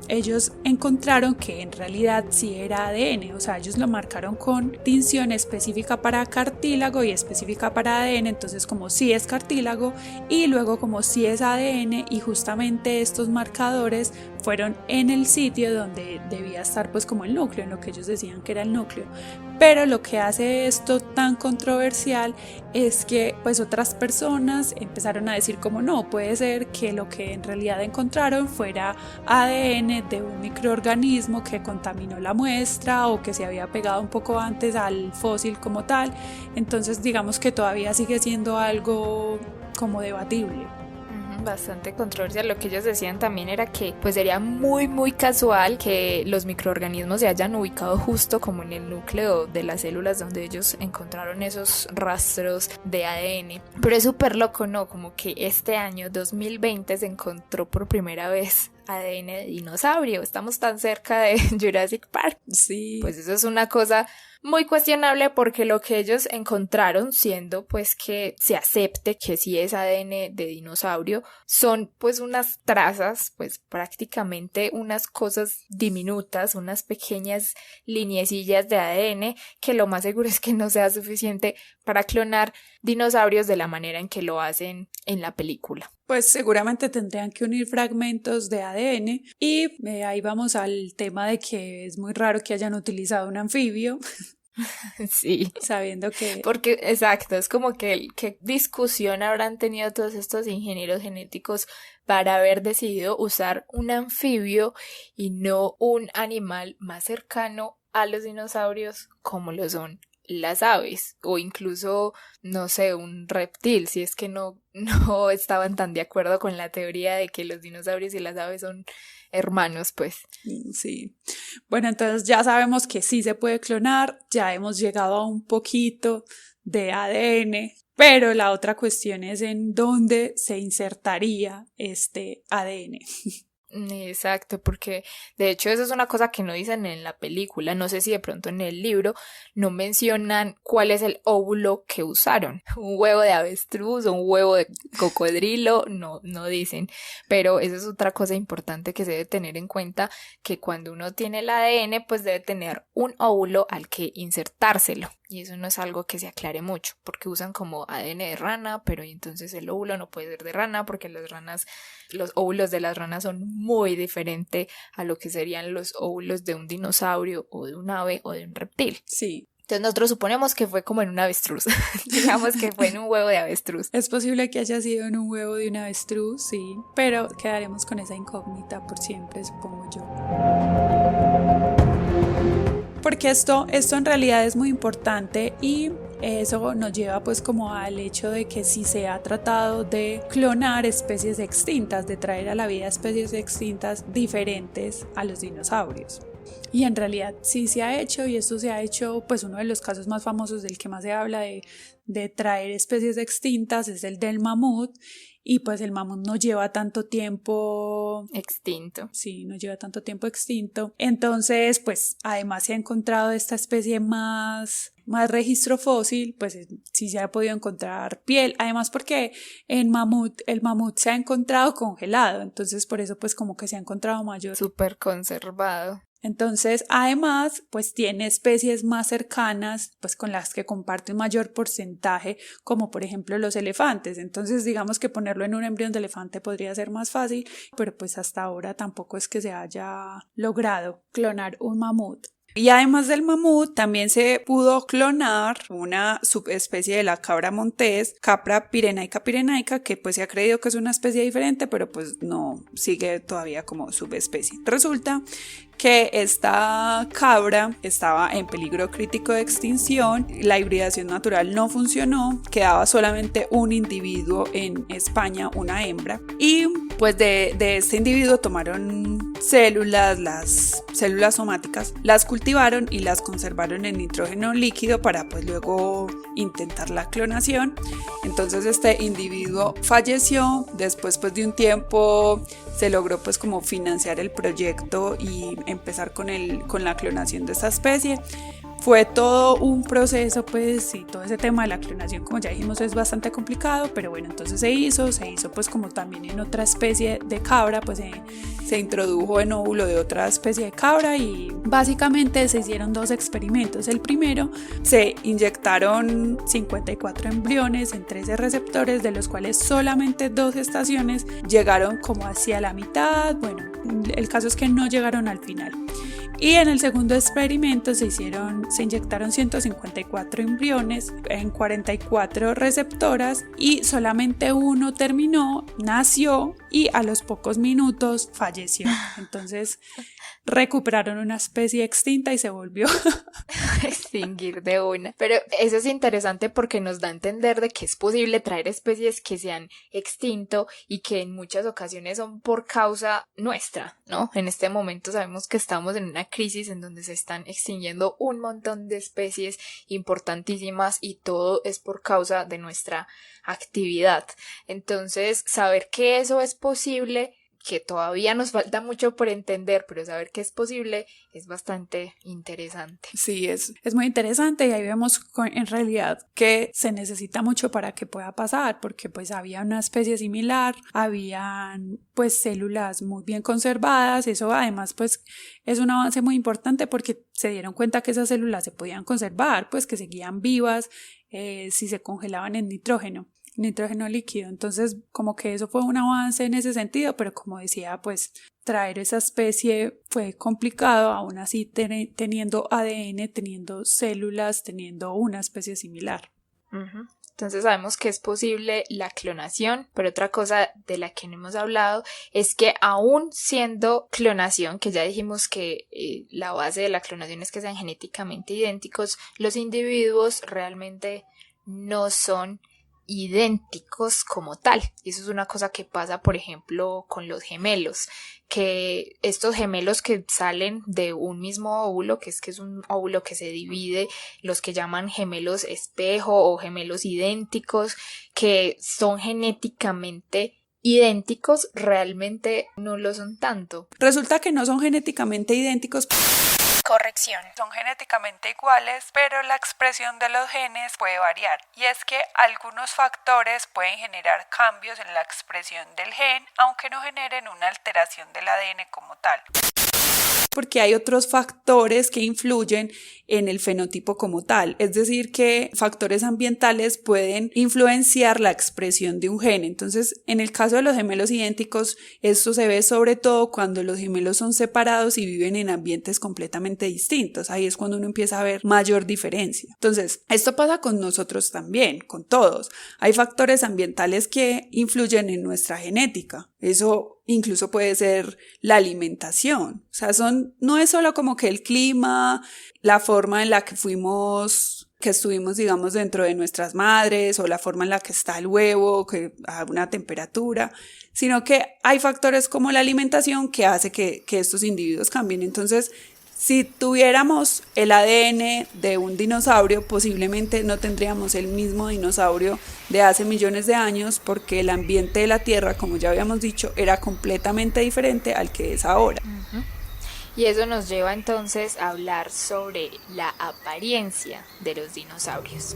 ellos encontraron que en realidad sí era ADN, o sea, ellos lo marcaron con tinción específica para cartílago y específica para ADN, entonces como sí es cartílago y luego como sí es ADN, y justamente estos marcadores fueron en el sitio donde debía estar pues como el núcleo, en lo que ellos decían que era el núcleo. Pero lo que hace esto tan controversial es que pues otras personas empezaron a decir como no, puede ser que lo que en realidad encontraron fuera ADN de un microorganismo que contaminó la muestra o que se había pegado un poco antes al fósil como tal. Entonces digamos que todavía sigue siendo algo como debatible. Bastante controversial. Lo que ellos decían también era que pues sería muy muy casual que los microorganismos se hayan ubicado justo como en el núcleo de las células donde ellos encontraron esos rastros de ADN, pero es súper loco, ¿no? Como que este año 2020 se encontró por primera vez ADN de dinosaurio. Estamos tan cerca de Jurassic Park. Sí. Pues eso es una cosa muy cuestionable, porque lo que ellos encontraron, siendo pues que se acepte que sí es ADN de dinosaurio, son pues unas trazas, pues prácticamente unas cosas diminutas, unas pequeñas lineecillas de ADN que lo más seguro es que no sea suficiente para clonar dinosaurios de la manera en que lo hacen en la película. Pues seguramente tendrían que unir fragmentos de ADN y ahí vamos al tema de que es muy raro que hayan utilizado un anfibio. Sí. Sabiendo que... Porque, exacto, es como que qué discusión habrán tenido todos estos ingenieros genéticos para haber decidido usar un anfibio y no un animal más cercano a los dinosaurios como lo son las aves, o incluso, no sé, un reptil, si es que no estaban tan de acuerdo con la teoría de que los dinosaurios y las aves son hermanos, pues. Sí. Bueno, entonces ya sabemos que sí se puede clonar, ya hemos llegado a un poquito de ADN, pero la otra cuestión es en dónde se insertaría este ADN. Exacto, porque de hecho eso es una cosa que no dicen en la película, no sé si de pronto en el libro no mencionan cuál es el óvulo que usaron, un huevo de avestruz o un huevo de cocodrilo, no dicen, pero eso es otra cosa importante que se debe tener en cuenta, que cuando uno tiene el ADN pues debe tener un óvulo al que insertárselo, y eso no es algo que se aclare mucho, porque usan como ADN de rana, pero entonces el óvulo no puede ser de rana porque los óvulos de las ranas son muy diferentes a lo que serían los óvulos de un dinosaurio o de un ave o de un reptil. Sí. Entonces nosotros suponemos que fue como en un avestruz, digamos que fue en un huevo de avestruz. Es posible que haya sido en un huevo de un avestruz, sí, pero quedaremos con esa incógnita por siempre, supongo yo. Porque esto en realidad es muy importante y eso nos lleva pues como al hecho de que si se ha tratado de clonar especies extintas, de traer a la vida especies extintas diferentes a los dinosaurios. Y en realidad sí se ha hecho, y esto se ha hecho, pues uno de los casos más famosos del que más se habla de traer especies extintas es el del mamut, y pues el mamut no lleva tanto tiempo extinto. Sí, no lleva tanto tiempo extinto. Entonces, pues además se ha encontrado esta especie más registro fósil, pues sí se ha podido encontrar piel, además porque el mamut se ha encontrado congelado, entonces por eso pues como que se ha encontrado mayor. Súper conservado. Entonces, además, pues tiene especies más cercanas, pues con las que comparte un mayor porcentaje, como por ejemplo los elefantes. Entonces, digamos que ponerlo en un embrión de elefante podría ser más fácil, pero pues hasta ahora tampoco es que se haya logrado clonar un mamut. Y además del mamut, también se pudo clonar una subespecie de la cabra montés, Capra pirenaica, que pues se ha creído que es una especie diferente, pero pues no sigue todavía como subespecie. Resulta que esta cabra estaba en peligro crítico de extinción, la hibridación natural no funcionó, quedaba solamente un individuo en España, una hembra, y pues de este individuo tomaron células, las células somáticas, las cultivaron y las conservaron en nitrógeno líquido para pues luego intentar la clonación. Entonces este individuo falleció, después pues de un tiempo se logró pues como financiar el proyecto y empezar con la clonación de esta especie. Fue todo un proceso, pues, y todo ese tema de la clonación, como ya dijimos, es bastante complicado, pero bueno, entonces se hizo pues como también en otra especie de cabra, pues se introdujo en óvulo de otra especie de cabra y básicamente se hicieron 2 experimentos. El primero, se inyectaron 54 embriones en 13 receptores, de los cuales solamente 2 estaciones llegaron como hacia la mitad. Bueno, el caso es que no llegaron al final. Y en el segundo experimento se inyectaron 154 embriones en 44 receptoras y solamente uno terminó, nació y a los pocos minutos falleció. Entonces recuperaron una especie extinta y se volvió a extinguir de una. Pero eso es interesante porque nos da a entender de que es posible traer especies que se han extinto y que en muchas ocasiones son por causa nuestra, ¿no? En este momento sabemos que estamos en una crisis en donde se están extinguiendo un montón de especies importantísimas y todo es por causa de nuestra actividad. Entonces, saber que eso es posible, que todavía nos falta mucho por entender, pero saber que es posible es bastante interesante. Sí, es muy interesante y ahí vemos en realidad que se necesita mucho para que pueda pasar, porque pues había una especie similar, habían pues células muy bien conservadas, eso además pues es un avance muy importante porque se dieron cuenta que esas células se podían conservar, pues que seguían vivas si se congelaban en nitrógeno líquido. Entonces como que eso fue un avance en ese sentido, pero como decía, pues traer esa especie fue complicado, aún así teniendo ADN, teniendo células, teniendo una especie similar. Uh-huh. Entonces sabemos que es posible la clonación, pero otra cosa de la que no hemos hablado es que aún siendo clonación, que ya dijimos que la base de la clonación es que sean genéticamente idénticos, los individuos realmente no son idénticos como tal. Y eso es una cosa que pasa, por ejemplo, con los gemelos, que estos gemelos que salen de un mismo óvulo, que es un óvulo que se divide, los que llaman gemelos espejo o gemelos idénticos, que son genéticamente idénticos realmente no lo son tanto. Resulta que no son genéticamente idénticos. Corrección. Son genéticamente iguales, pero la expresión de los genes puede variar. Y es que algunos factores pueden generar cambios en la expresión del gen, aunque no generen una alteración del ADN como tal. Porque hay otros factores que influyen en el fenotipo como tal, es decir, que factores ambientales pueden influenciar la expresión de un gen. Entonces, en el caso de los gemelos idénticos, esto se ve sobre todo cuando los gemelos son separados y viven en ambientes completamente distintos. Ahí es cuando uno empieza a ver mayor diferencia. Entonces, esto pasa con nosotros también, con todos. Hay factores ambientales que influyen en nuestra genética. Eso incluso puede ser la alimentación. O sea, no es solo como que el clima, la forma en la que estuvimos, digamos, dentro de nuestras madres, o la forma en la que está el huevo, que a una temperatura, sino que hay factores como la alimentación que hace que estos individuos cambien. Entonces, si tuviéramos el ADN de un dinosaurio, posiblemente no tendríamos el mismo dinosaurio de hace millones de años, porque el ambiente de la Tierra, como ya habíamos dicho, era completamente diferente al que es ahora. Y eso nos lleva entonces a hablar sobre la apariencia de los dinosaurios.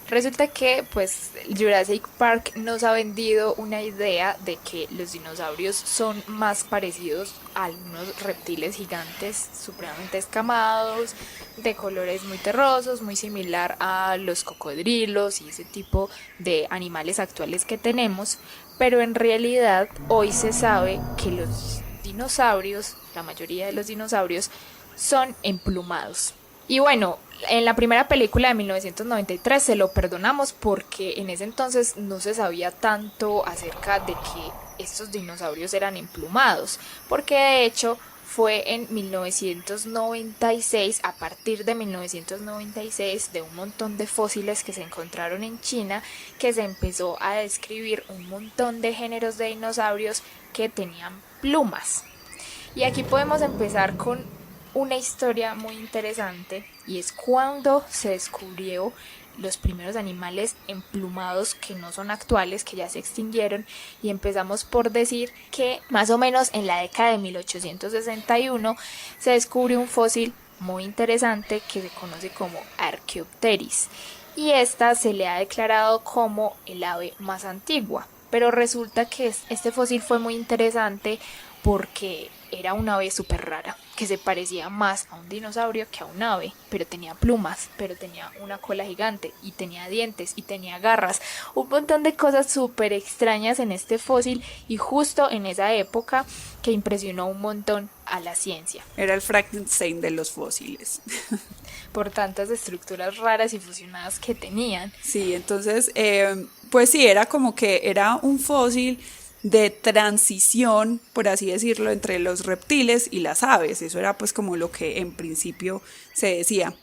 Resulta que pues Jurassic Park nos ha vendido una idea de que los dinosaurios son más parecidos a unos reptiles gigantes supremamente escamados, de colores muy terrosos, muy similar a los cocodrilos y ese tipo de animales actuales que tenemos, pero en realidad hoy se sabe que los dinosaurios, la mayoría de los dinosaurios, son emplumados. Y bueno, en la primera película de 1993 se lo perdonamos porque en ese entonces no se sabía tanto acerca de que estos dinosaurios eran emplumados, porque de hecho fue en 1996, a partir de 1996, de un montón de fósiles que se encontraron en China, que se empezó a describir un montón de géneros de dinosaurios que tenían plumas. Y aquí podemos empezar con una historia muy interesante, y es cuando se descubrió los primeros animales emplumados que no son actuales, que ya se extinguieron, y empezamos por decir que más o menos en la década de 1861 se descubrió un fósil muy interesante que se conoce como Archaeopteryx, y esta se le ha declarado como el ave más antigua. Pero resulta que este fósil fue muy interesante porque era una ave súper rara, que se parecía más a un dinosaurio que a un ave, pero tenía plumas, pero tenía una cola gigante, y tenía dientes, y tenía garras, un montón de cosas súper extrañas en este fósil, y justo en esa época que impresionó un montón a la ciencia. Era el Frankenstein de los fósiles. Por tantas estructuras raras y fusionadas que tenían. Sí, entonces, pues sí, era como que era un fósil de transición, por así decirlo, entre los reptiles y las aves. Eso era pues como lo que en principio se decía.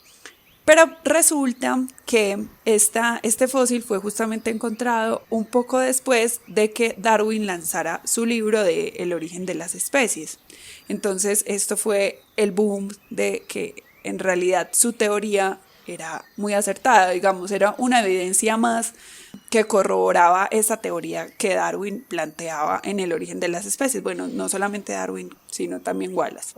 Pero resulta que este fósil fue justamente encontrado un poco después de que Darwin lanzara su libro de El origen de las especies. Entonces esto fue el boom de que en realidad su teoría era muy acertada, digamos, era una evidencia más que corroboraba esa teoría que Darwin planteaba en El origen de las especies. Bueno, no solamente Darwin, sino también Wallace.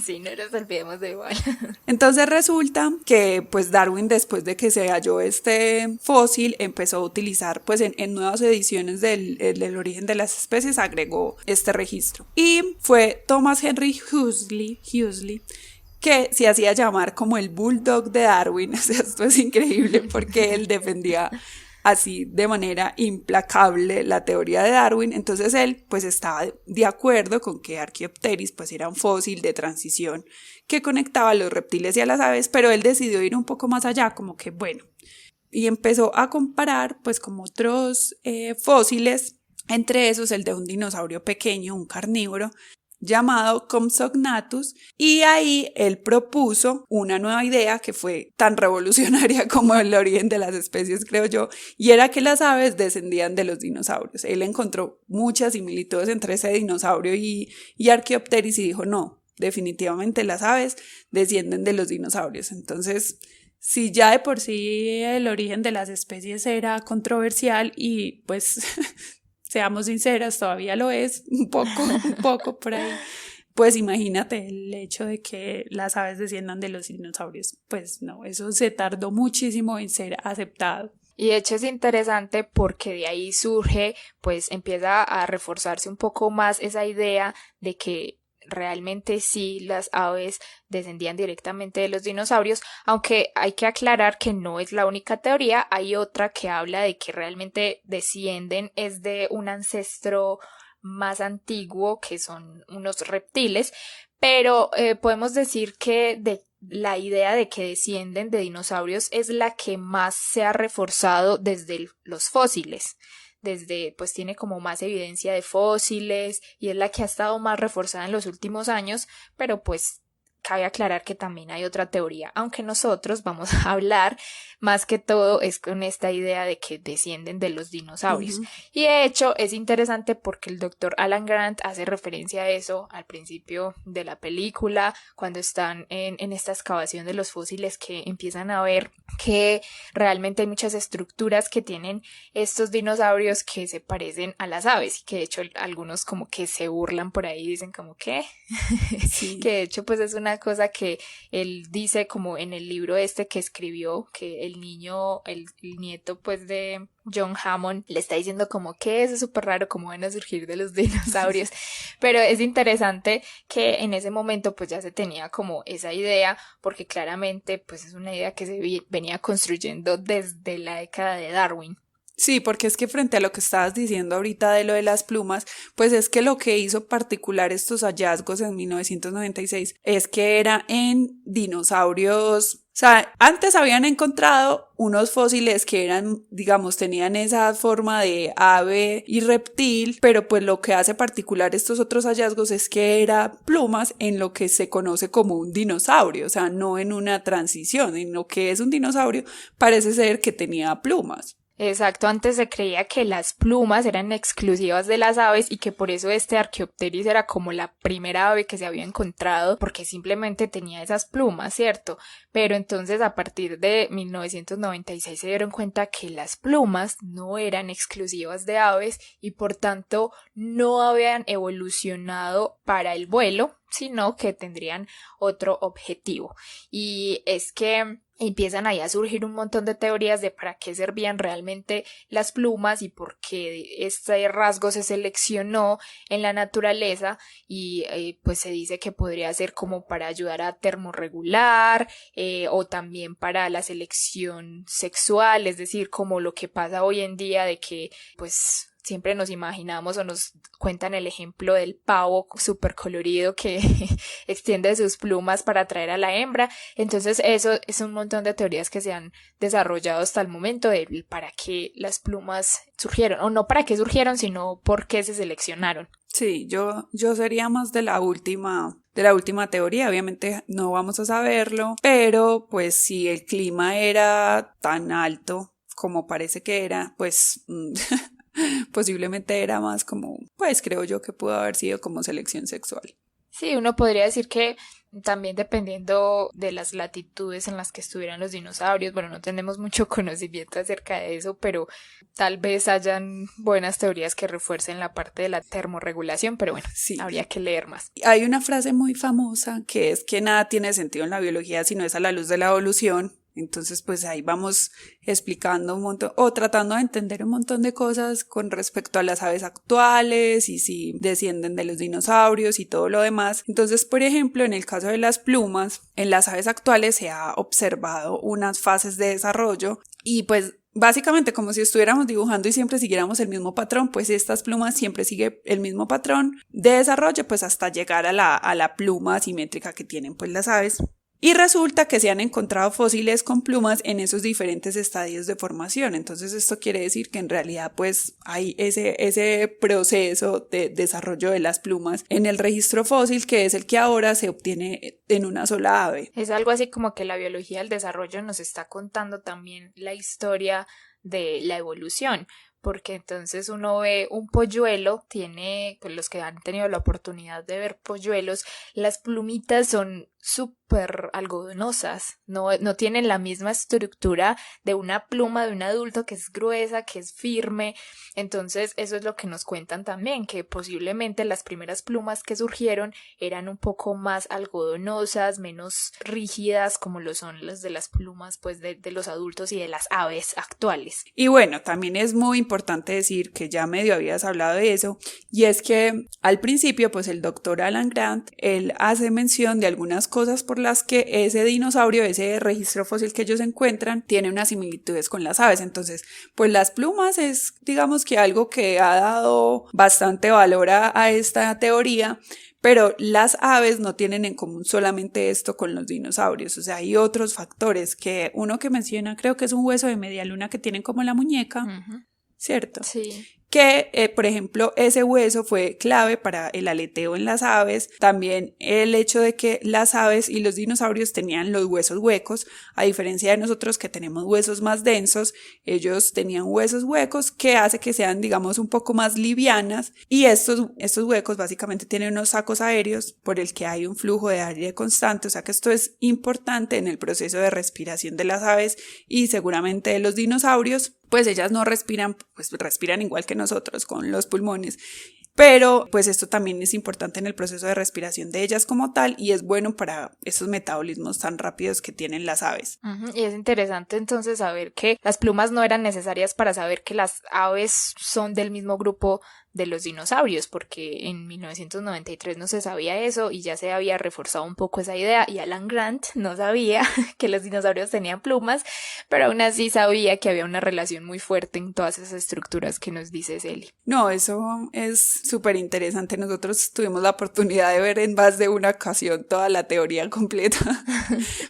Sí, no nos olvidemos de Wallace. Entonces resulta que pues Darwin, después de que se halló este fósil, empezó a utilizar pues en nuevas ediciones del origen de las especies, agregó este registro. Y fue Thomas Henry Huxley que se hacía llamar como el bulldog de Darwin. O sea, esto es increíble porque él defendía así de manera implacable la teoría de Darwin. Entonces él pues estaba de acuerdo con que Archaeopteryx pues era un fósil de transición que conectaba a los reptiles y a las aves, pero él decidió ir un poco más allá, como que bueno, y empezó a comparar pues con otros fósiles, entre esos el de un dinosaurio pequeño, un carnívoro, llamado Compsognathus, y ahí él propuso una nueva idea que fue tan revolucionaria como el origen de las especies, creo yo, y era que las aves descendían de los dinosaurios. Él encontró muchas similitudes entre ese dinosaurio y Archaeopteryx y dijo no, definitivamente las aves descienden de los dinosaurios. Entonces Si ya de por sí el origen de las especies era controversial y pues seamos sinceras, todavía lo es un poco por ahí, pues imagínate el hecho de que las aves desciendan de los dinosaurios, pues no, eso se tardó muchísimo en ser aceptado. Y de hecho es interesante porque de ahí surge, pues empieza a reforzarse un poco más esa idea de que realmente sí las aves descendían directamente de los dinosaurios, aunque hay que aclarar que no es la única teoría, hay otra que habla de que realmente descienden es de un ancestro más antiguo que son unos reptiles, pero podemos decir que la idea de que descienden de dinosaurios es la que más se ha reforzado desde los fósiles. Pues tiene como más evidencia de fósiles y es la que ha estado más reforzada en los últimos años, pero pues cabe aclarar que también hay otra teoría, aunque nosotros vamos a hablar más que todo es con esta idea de que descienden de los dinosaurios. Y de hecho es interesante porque el doctor Alan Grant hace referencia a eso al principio de la película, cuando están en esta excavación de los fósiles, que empiezan a ver que realmente hay muchas estructuras que tienen estos dinosaurios que se parecen a las aves y que de hecho algunos como que se burlan por ahí, dicen como ¿qué? Sí. Que de hecho pues es una cosa que él dice como en el libro este que escribió, que el niño, el nieto pues de John Hammond le está diciendo como que eso es súper raro, cómo van a surgir de los dinosaurios, pero es interesante que en ese momento pues ya se tenía como esa idea, porque claramente pues es una idea que se venía construyendo desde la década de Darwin. Sí, porque es que frente a lo que estabas diciendo ahorita de lo de las plumas, pues es que lo que hizo particular estos hallazgos en 1996 es que era en dinosaurios. O sea, antes habían encontrado unos fósiles que eran, digamos, tenían esa forma de ave y reptil, pero pues lo que hace particular estos otros hallazgos es que era plumas en lo que se conoce como un dinosaurio, o sea, no en una transición, en lo que es un dinosaurio parece ser que tenía plumas. Exacto, antes se creía que las plumas eran exclusivas de las aves y que por eso este Archaeopteryx era como la primera ave que se había encontrado, porque simplemente tenía esas plumas, ¿cierto? Pero entonces a partir de 1996 se dieron cuenta que las plumas no eran exclusivas de aves y por tanto no habían evolucionado para el vuelo, sino que tendrían otro objetivo. Y es que empiezan ahí a surgir un montón de teorías de para qué servían realmente las plumas y por qué este rasgo se seleccionó en la naturaleza y pues se dice que podría ser como para ayudar a termorregular o también para la selección sexual, es decir, como lo que pasa hoy en día de que pues siempre nos imaginamos o nos cuentan el ejemplo del pavo súper colorido que extiende sus plumas para atraer a la hembra. Entonces eso es un montón de teorías que se han desarrollado hasta el momento de para qué las plumas surgieron, o no para qué surgieron, sino por qué se seleccionaron. Sí, yo sería más de la última teoría, obviamente no vamos a saberlo, pero pues si el clima era tan alto como parece que era, pues posiblemente era más como, pues creo yo que pudo haber sido como selección sexual. Sí, uno podría decir que también dependiendo de las latitudes en las que estuvieran los dinosaurios, bueno, no tenemos mucho conocimiento acerca de eso, pero tal vez hayan buenas teorías que refuercen la parte de la termorregulación, pero bueno, sí, habría que leer más. Hay una frase muy famosa que es que nada tiene sentido en la biología si no es a la luz de la evolución. Entonces, pues ahí vamos explicando un montón o tratando de entender un montón de cosas con respecto a las aves actuales y si descienden de los dinosaurios y todo lo demás. Entonces, por ejemplo, en el caso de las plumas, en las aves actuales se ha observado unas fases de desarrollo y pues básicamente como si estuviéramos dibujando y siempre siguiéramos el mismo patrón, pues estas plumas siempre siguen el mismo patrón de desarrollo pues hasta llegar a la pluma asimétrica que tienen pues las aves. Y resulta que se han encontrado fósiles con plumas en esos diferentes estadios de formación. Entonces esto quiere decir que en realidad pues hay ese proceso de desarrollo de las plumas en el registro fósil, que es el que ahora se obtiene en una sola ave. Es algo así como que la biología del desarrollo nos está contando también la historia de la evolución, porque entonces uno ve un polluelo, tiene, pues los que han tenido la oportunidad de ver polluelos, las plumitas son súper algodonosas, no tienen la misma estructura de una pluma de un adulto que es gruesa, que es firme. Entonces eso es lo que nos cuentan también, que posiblemente las primeras plumas que surgieron eran un poco más algodonosas, menos rígidas, como lo son las de las plumas pues de los adultos y de las aves actuales. Y bueno, también es muy importante decir que ya medio habías hablado de eso, y es que al principio pues el doctor Alan Grant, él hace mención de algunas cosas por las que ese dinosaurio, ese registro fósil que ellos encuentran, tiene unas similitudes con las aves. Entonces, pues las plumas es, digamos que algo que ha dado bastante valor a esta teoría, pero las aves no tienen en común solamente esto con los dinosaurios. O sea, hay otros factores, que uno que menciona creo que es un hueso de media luna que tienen como la muñeca, ¿cierto? Sí. Que, por ejemplo, ese hueso fue clave para el aleteo en las aves. También el hecho de que las aves y los dinosaurios tenían los huesos huecos, a diferencia de nosotros que tenemos huesos más densos, ellos tenían huesos huecos que hace que sean, digamos, un poco más livianas, y estos huecos básicamente tienen unos sacos aéreos por el que hay un flujo de aire constante. O sea que esto es importante en el proceso de respiración de las aves y seguramente de los dinosaurios. Pues ellas no respiran, pues respiran igual que nosotros con los pulmones, pero pues esto también es importante en el proceso de respiración de ellas como tal, y es bueno para esos metabolismos tan rápidos que tienen las aves. Y es interesante entonces saber que las plumas no eran necesarias para saber que las aves son del mismo grupo de los dinosaurios, porque en 1993 no se sabía eso y ya se había reforzado un poco esa idea, y Alan Grant no sabía que los dinosaurios tenían plumas, pero aún así sabía que había una relación muy fuerte en todas esas estructuras que nos dice Celi. No, eso es súper interesante. Nosotros tuvimos la oportunidad de ver en más de una ocasión toda la teoría completa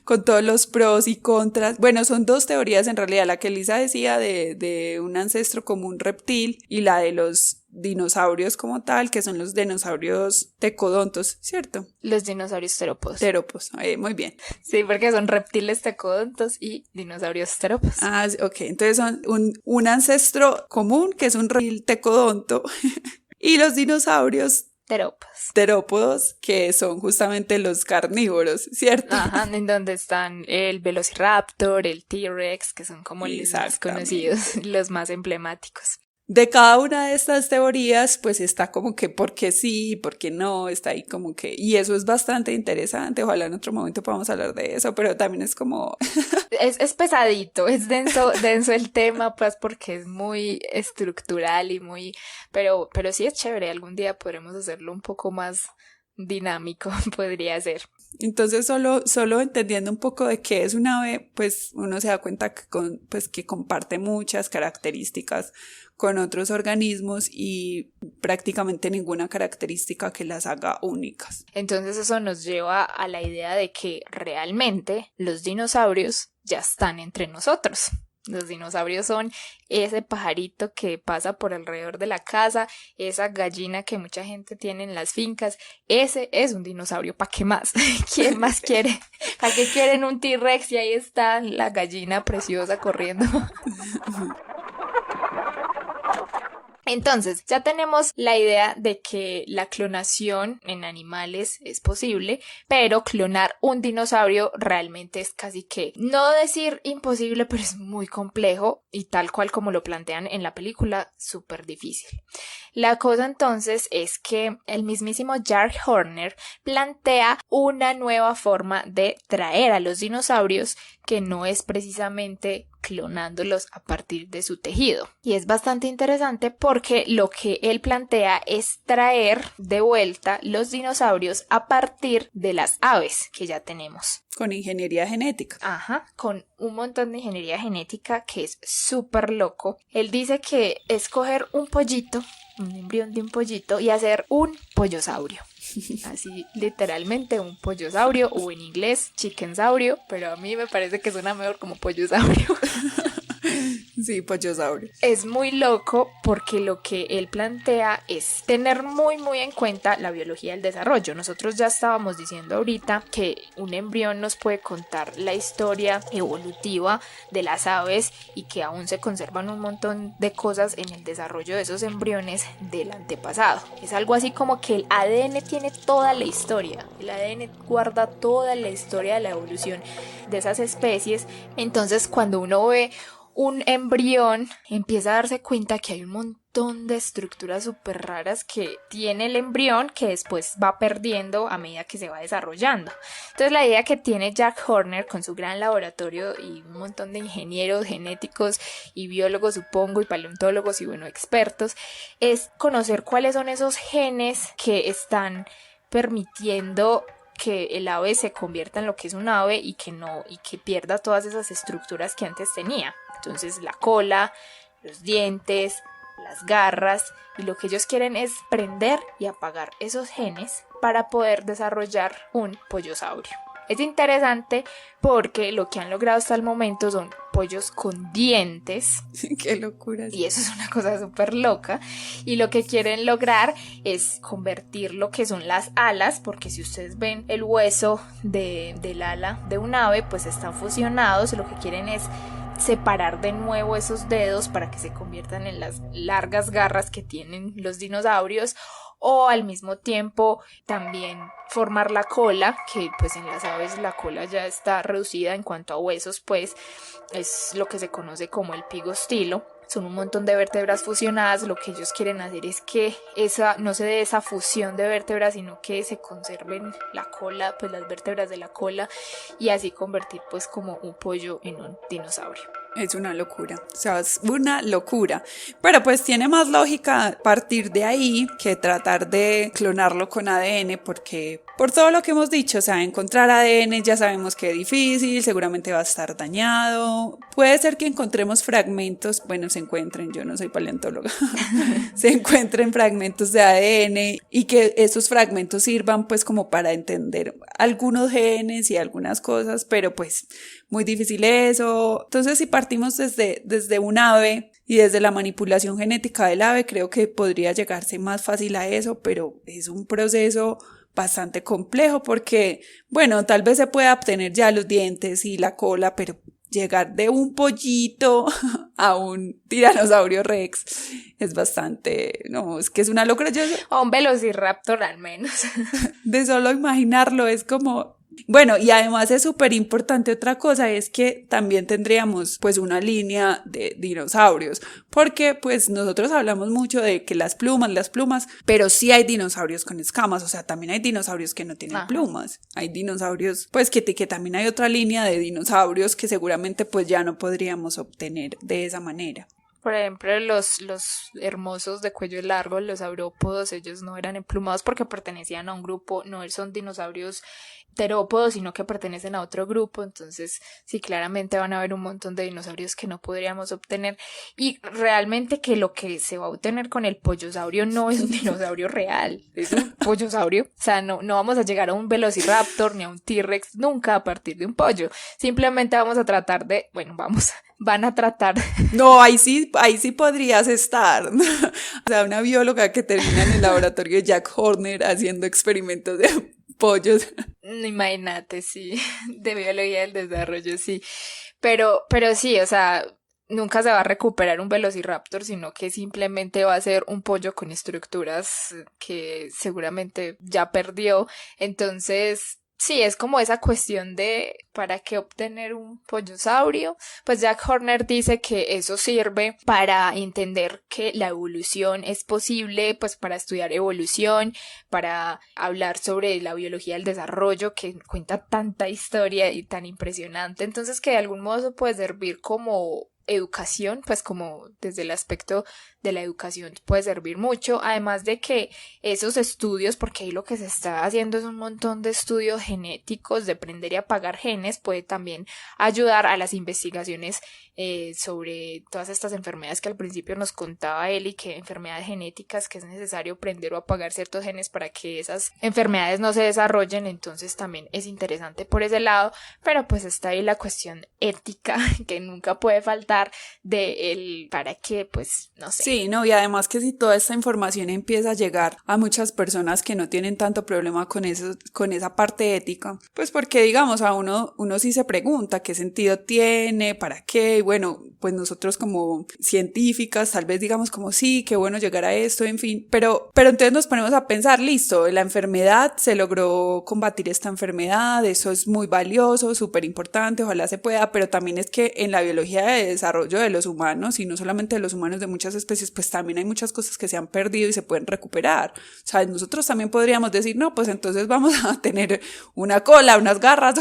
con todos los pros y contras. Bueno, son dos teorías en realidad, la que Lisa decía de un ancestro común reptil y la de los dinosaurios como tal, que son los dinosaurios tecodontos, ¿cierto? Los dinosaurios terópodos. Terópodos, muy bien. Sí, porque son reptiles tecodontos y dinosaurios terópodos. Ah, ok, entonces son un ancestro común que es un reptil tecodonto y los dinosaurios terópodos, que son justamente los carnívoros, ¿cierto? Ajá, en donde están el Velociraptor, el T-Rex, que son como los más conocidos, los más emblemáticos. De cada una de estas teorías, pues está como que por qué sí, por qué no, está ahí como que, y eso es bastante interesante. Ojalá en otro momento podamos hablar de eso, pero también es como... es pesadito, es denso el tema, pues porque es muy estructural y muy... Pero sí es chévere, algún día podremos hacerlo un poco más dinámico, podría ser. Entonces solo entendiendo un poco de qué es un ave, pues uno se da cuenta que comparte muchas características con otros organismos y prácticamente ninguna característica que las haga únicas. Entonces eso nos lleva a la idea de que realmente los dinosaurios ya están entre nosotros. Los dinosaurios son ese pajarito que pasa por alrededor de la casa, esa gallina que mucha gente tiene en las fincas. Ese es un dinosaurio. ¿Para qué más? ¿Quién más quiere? ¿Para qué quieren un T-Rex? Y ahí está la gallina preciosa corriendo. Entonces, ya tenemos la idea de que la clonación en animales es posible, pero clonar un dinosaurio realmente es casi que, no decir imposible, pero es muy complejo y tal cual como lo plantean en la película, súper difícil. La cosa entonces es que el mismísimo Jack Horner plantea una nueva forma de traer a los dinosaurios que no es precisamente clonándolos a partir de su tejido. Y es bastante interesante porque lo que él plantea es traer de vuelta los dinosaurios a partir de las aves que ya tenemos. Con ingeniería genética. Ajá, con un montón de ingeniería genética que es súper loco. Él dice que es coger un pollito, un embrión de un pollito y hacer un pollosaurio. Así literalmente un pollosaurio, o en inglés chickensaurio, pero a mí me parece que suena mejor como pollosaurio. Sí, pollosaurio. Es muy loco porque lo que él plantea es tener muy muy en cuenta la biología del desarrollo. Nosotros ya estábamos diciendo ahorita que un embrión nos puede contar la historia evolutiva de las aves y que aún se conservan un montón de cosas en el desarrollo de esos embriones del antepasado. Es algo así como que el ADN tiene toda la historia. El ADN guarda toda la historia de la evolución de esas especies. Entonces cuando uno ve un embrión, empieza a darse cuenta que hay un montón de estructuras súper raras que tiene el embrión que después va perdiendo a medida que se va desarrollando. Entonces la idea que tiene Jack Horner con su gran laboratorio y un montón de ingenieros genéticos y biólogos, supongo, y paleontólogos y bueno, expertos, es conocer cuáles son esos genes que están permitiendo que el ave se convierta en lo que es un ave y que pierda todas esas estructuras que antes tenía. Entonces la cola, los dientes, las garras, y lo que ellos quieren es prender y apagar esos genes para poder desarrollar un pollosaurio. Es interesante porque lo que han logrado hasta el momento son pollos con dientes. ¡Qué locura! Y eso es una cosa súper loca. Y lo que quieren lograr es convertir lo que son las alas, porque si ustedes ven el hueso del ala de un ave, pues están fusionados. Lo que quieren es separar de nuevo esos dedos para que se conviertan en las largas garras que tienen los dinosaurios, o al mismo tiempo también formar la cola, que pues en las aves la cola ya está reducida en cuanto a huesos, pues es lo que se conoce como el pigostilo. Son un montón de vértebras fusionadas. Lo que ellos quieren hacer es que no se dé esa fusión de vértebras, sino que se conserven la cola, pues las vértebras de la cola, y así convertir pues como un pollo en un dinosaurio. Es una locura, o sea, es una locura. Pero pues tiene más lógica partir de ahí que tratar de clonarlo con ADN, porque por todo lo que hemos dicho, o sea, encontrar ADN ya sabemos que es difícil, seguramente va a estar dañado. Puede ser que encontremos fragmentos, bueno, se encuentren, yo no soy paleontóloga, se encuentren fragmentos de ADN y que esos fragmentos sirvan pues como para entender algunos genes y algunas cosas, pero pues muy difícil eso. Entonces, si partimos desde un ave y desde la manipulación genética del ave, creo que podría llegarse más fácil a eso, pero es un proceso bastante complejo porque, bueno, tal vez se pueda obtener ya los dientes y la cola, pero llegar de un pollito a un tiranosaurio rex es bastante, no, es que es una locura. O un velociraptor al menos. De solo imaginarlo es como... Bueno, y además es súper importante otra cosa, es que también tendríamos pues una línea de dinosaurios, porque pues nosotros hablamos mucho de que las plumas, pero sí hay dinosaurios con escamas, o sea, también hay dinosaurios que no tienen plumas, hay dinosaurios pues que también hay otra línea de dinosaurios que seguramente pues ya no podríamos obtener de esa manera. Por ejemplo, los hermosos de cuello largo, los saurópodos, ellos no eran emplumados porque pertenecían a un grupo, no son dinosaurios terópodos, sino que pertenecen a otro grupo. Entonces, sí, claramente van a haber un montón de dinosaurios que no podríamos obtener. Y realmente que lo que se va a obtener con el pollosaurio no es un dinosaurio real, es un pollosaurio. O sea, no vamos a llegar a un velociraptor ni a un T-Rex nunca a partir de un pollo. Simplemente vamos a tratar de, van a tratar. No, ahí sí podrías estar. O sea, una bióloga que termina en el laboratorio de Jack Horner haciendo experimentos de pollos. Imagínate, sí, de biología del desarrollo, sí. Pero sí, o sea, nunca se va a recuperar un velociraptor, sino que simplemente va a ser un pollo con estructuras que seguramente ya perdió. Entonces, sí, es como esa cuestión de ¿para qué obtener un pollosaurio? Pues Jack Horner dice que eso sirve para entender que la evolución es posible, pues para estudiar evolución, para hablar sobre la biología del desarrollo que cuenta tanta historia y tan impresionante. Entonces que de algún modo eso puede servir como educación, pues como desde el aspecto de la educación puede servir mucho, además de que esos estudios, porque ahí lo que se está haciendo es un montón de estudios genéticos de prender y apagar genes, puede también ayudar a las investigaciones sobre todas estas enfermedades que al principio nos contaba Eli, que enfermedades genéticas que es necesario prender o apagar ciertos genes para que esas enfermedades no se desarrollen. Entonces también es interesante por ese lado, pero pues está ahí la cuestión ética que nunca puede faltar de el para qué, pues no sé. Sí, no, y además que si toda esta información empieza a llegar a muchas personas que no tienen tanto problema con eso, con esa parte ética, pues porque digamos a uno sí se pregunta qué sentido tiene, para qué, y bueno, pues nosotros como científicas tal vez digamos como sí, qué bueno llegar a esto, en fin, pero entonces nos ponemos a pensar, listo, la enfermedad, se logró combatir esta enfermedad, eso es muy valioso, súper importante, ojalá se pueda, pero también es que en la biología de desarrollo de los humanos, y no solamente de los humanos, de muchas especies, pues también hay muchas cosas que se han perdido y se pueden recuperar. O sea, nosotros también podríamos decir, no, pues entonces vamos a tener una cola, unas garras,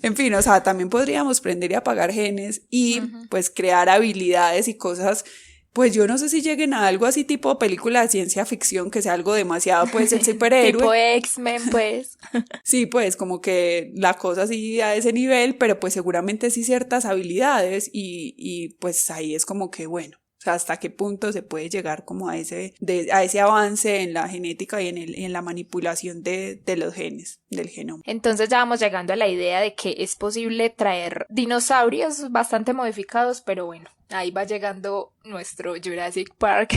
en fin, o sea, también podríamos prender y apagar genes y pues crear habilidades y cosas. Pues yo no sé si lleguen a algo así tipo película de ciencia ficción, que sea algo demasiado, pues, el superhéroe. Tipo X-Men, pues. Sí, pues, como que la cosa así a ese nivel, pero pues seguramente sí ciertas habilidades y pues ahí es como que, bueno, o sea, hasta qué punto se puede llegar como a ese avance en la genética y en la manipulación de los genes, del genoma. Entonces ya vamos llegando a la idea de que es posible traer dinosaurios bastante modificados, pero bueno, ahí va llegando nuestro Jurassic Park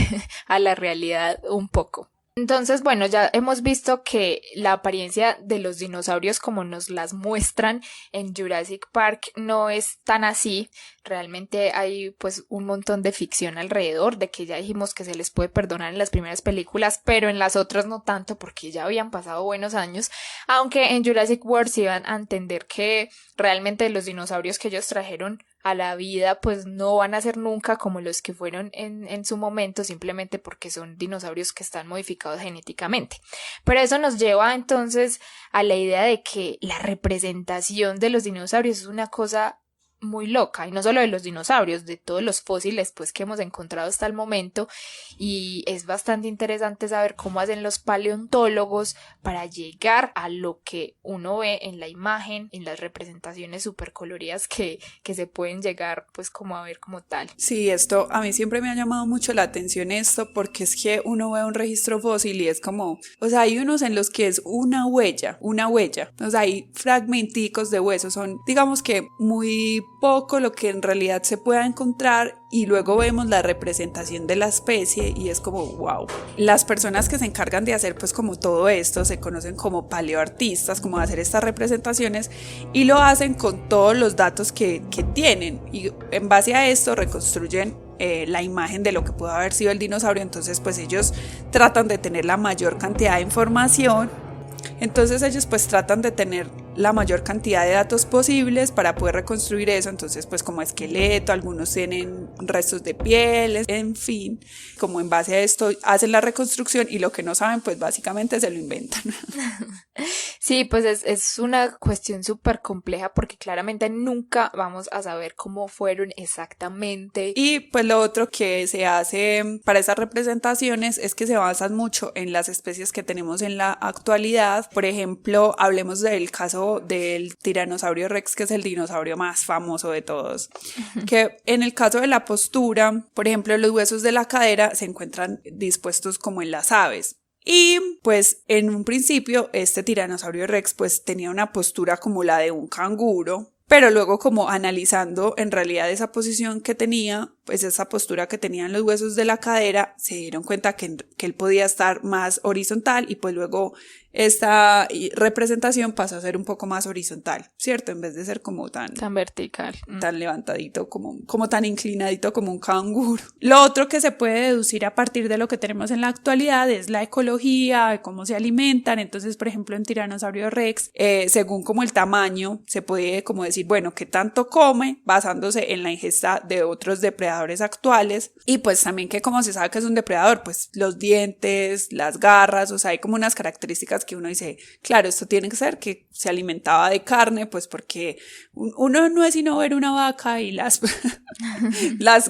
a la realidad un poco. Entonces, bueno, ya hemos visto que la apariencia de los dinosaurios como nos las muestran en Jurassic Park no es tan así. Realmente hay pues un montón de ficción alrededor, de que ya dijimos que se les puede perdonar en las primeras películas, pero en las otras no tanto porque ya habían pasado buenos años, aunque en Jurassic World se iban a entender que realmente los dinosaurios que ellos trajeron a la vida pues no van a ser nunca como los que fueron en su momento, simplemente porque son dinosaurios que están modificados genéticamente. Pero eso nos lleva entonces a la idea de que la representación de los dinosaurios es una cosa muy loca, y no solo de los dinosaurios, de todos los fósiles pues que hemos encontrado hasta el momento, y es bastante interesante saber cómo hacen los paleontólogos para llegar a lo que uno ve en la imagen, en las representaciones súper coloridas que se pueden llegar pues como a ver como tal. Sí, esto a mí siempre me ha llamado mucho la atención esto, porque es que uno ve un registro fósil y es como, o sea, hay unos en los que es una huella, o sea, hay fragmenticos de huesos, son digamos que muy poco lo que en realidad se pueda encontrar, y luego vemos la representación de la especie y es como wow. Las personas que se encargan de hacer pues como todo esto se conocen como paleoartistas, como de hacer estas representaciones, y lo hacen con todos los datos que tienen, y en base a esto reconstruyen la imagen de lo que pudo haber sido el dinosaurio. Entonces pues ellos tratan de tener la mayor cantidad de información. Entonces ellos pues tratan de tener la mayor cantidad de datos posibles para poder reconstruir eso. Entonces pues como esqueleto, algunos tienen restos de pieles, en fin, como en base a esto hacen la reconstrucción, y lo que no saben pues básicamente se lo inventan. Sí, pues es una cuestión súper compleja porque claramente nunca vamos a saber cómo fueron exactamente. Y pues lo otro que se hace para esas representaciones es que se basan mucho en las especies que tenemos en la actualidad. Por ejemplo, hablemos del caso del tiranosaurio Rex, que es el dinosaurio más famoso de todos. Que en el caso de la postura, por ejemplo, los huesos de la cadera se encuentran dispuestos como en las aves. Y pues en un principio este tiranosaurio Rex pues tenía una postura como la de un canguro, pero luego como analizando en realidad esa posición que tenía, pues esa postura que tenían los huesos de la cadera, se dieron cuenta que él podía estar más horizontal, y pues luego esta representación pasó a ser un poco más horizontal, ¿cierto? En vez de ser como tan vertical, tan levantadito, como tan inclinadito como un canguro. Lo otro que se puede deducir a partir de lo que tenemos en la actualidad es la ecología, de cómo se alimentan. Entonces, por ejemplo, en Tiranosaurio Rex, según como el tamaño, se puede como decir, bueno, ¿qué tanto come? Basándose en la ingesta de otros depredadores depredadores actuales, y pues también que como se sabe que es un depredador, pues los dientes, las garras, o sea, hay como unas características que uno dice, claro, esto tiene que ser que se alimentaba de carne, pues porque uno no es sino ver una vaca y las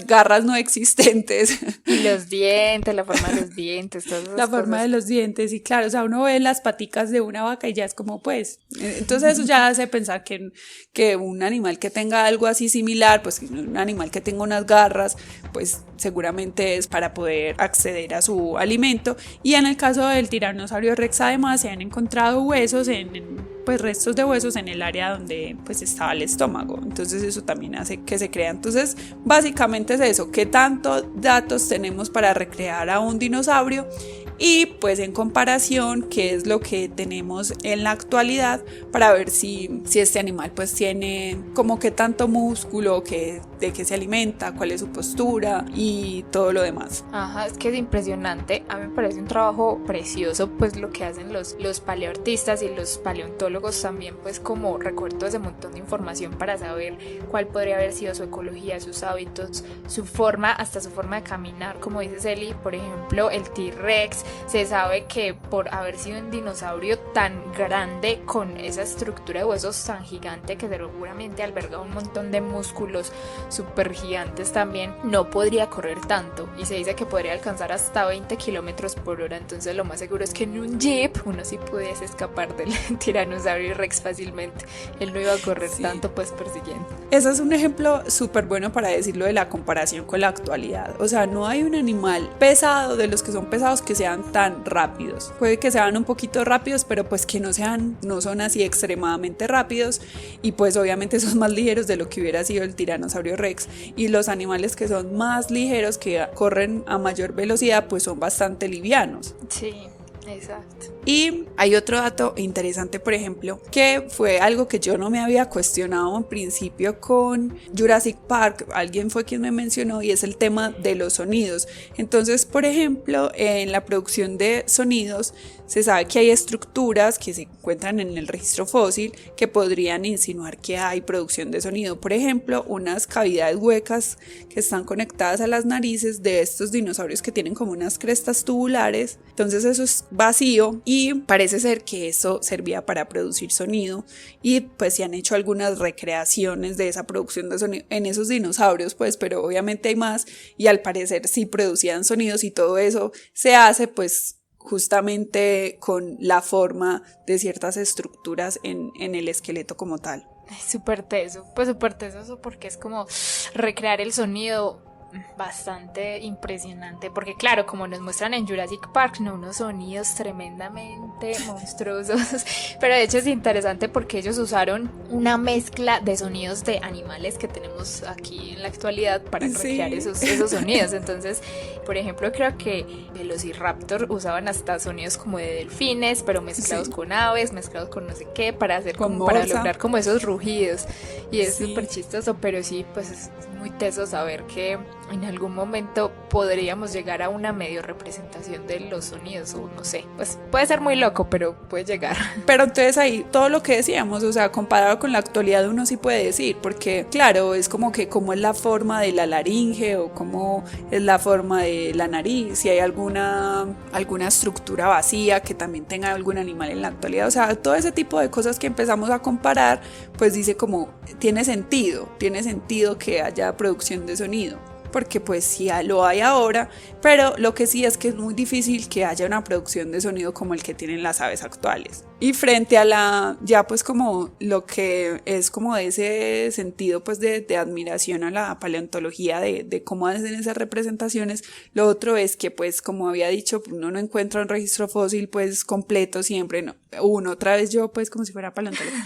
garras no existentes. Y los dientes, la forma de los dientes, todas esas La forma de los dientes, y claro, o sea, uno ve las paticas de una vaca y ya es como pues, entonces eso ya hace pensar que un animal que tenga algo así similar, pues un animal que tenga unas garras, pues seguramente es para poder acceder a su alimento. Y en el caso del tiranosaurio rex además se han encontrado huesos pues restos de huesos en el área donde pues estaba el estómago, entonces eso también hace que se crea. Entonces básicamente es eso, qué tantos datos tenemos para recrear a un dinosaurio y pues en comparación qué es lo que tenemos en la actualidad para ver si este animal pues tiene como qué tanto músculo, de qué se alimenta, cuál es su postura y todo lo demás. Ajá, es que es impresionante. A mí me parece un trabajo precioso pues lo que hacen los paleoartistas y los paleontólogos también, pues como recoger todo ese montón de información para saber cuál podría haber sido su ecología, sus hábitos, su forma, hasta su forma de caminar, como dice Celi. Por ejemplo, el T-Rex, se sabe que por haber sido un dinosaurio tan grande con esa estructura de huesos tan gigante que seguramente alberga un montón de músculos súper gigantes también, no podría correr tanto, y se dice que podría alcanzar hasta 20 kilómetros por hora. Entonces lo más seguro es que en un jeep uno sí pudiese escapar del tiranosaurio rex fácilmente. Él no iba a correr tanto pues persiguiendo. Ese es un ejemplo súper bueno para decirlo de la comparación con la actualidad. O sea, no hay un animal pesado de los que son pesados que sean tan rápidos. Puede que sean un poquito rápidos, pero pues que no son así extremadamente rápidos, y pues obviamente son más ligeros de lo que hubiera sido el tiranosaurio rex. Y los animales que son más ligeros, que corren a mayor velocidad, pues son bastante livianos. Sí, exacto. Y hay otro dato interesante, por ejemplo, que fue algo que yo no me había cuestionado en principio con Jurassic Park, alguien fue quien me mencionó, y es el tema de los sonidos. Entonces, por ejemplo, en la producción de sonidos se sabe que hay estructuras que se encuentran en el registro fósil que podrían insinuar que hay producción de sonido. Por ejemplo, unas cavidades huecas que están conectadas a las narices de estos dinosaurios que tienen como unas crestas tubulares. Entonces eso es vacío y parece ser que eso servía para producir sonido, y pues se han hecho algunas recreaciones de esa producción de sonido en esos dinosaurios, pues, pero obviamente hay más, y al parecer sí producían sonidos, y todo eso se hace pues justamente con la forma de ciertas estructuras en el esqueleto como tal. Súper teso, pues súper teso eso, porque es como recrear el sonido bastante impresionante, porque claro, como nos muestran en Jurassic Park, no, unos sonidos tremendamente monstruosos, pero de hecho es interesante porque ellos usaron una mezcla de sonidos de animales que tenemos aquí en la actualidad para recrear esos sonidos. Entonces, por ejemplo, creo que Velociraptor usaban hasta sonidos como de delfines, pero mezclados con aves, mezclados con no sé qué, para hacer como para lograr como esos rugidos, y es súper chistoso, pero sí, pues es muy teso saber que en algún momento podríamos llegar a una medio representación de los sonidos, o no sé, pues puede ser muy loco, pero puede llegar. Pero entonces ahí todo lo que decíamos, o sea, comparado con la actualidad uno sí puede decir, porque claro, es como que cómo es la forma de la laringe o cómo es la forma de la nariz, si hay alguna estructura vacía que también tenga algún animal en la actualidad, o sea, todo ese tipo de cosas que empezamos a comparar, pues dice como tiene sentido que haya producción de sonido, porque pues sí lo hay ahora, pero lo que sí es que es muy difícil que haya una producción de sonido como el que tienen las aves actuales. Y frente a ya pues como lo que es como de ese sentido pues de admiración a la paleontología de cómo hacen esas representaciones, lo otro es que pues como había dicho, uno no encuentra un registro fósil pues completo siempre, no. Otra vez yo pues como si fuera paleontólogo,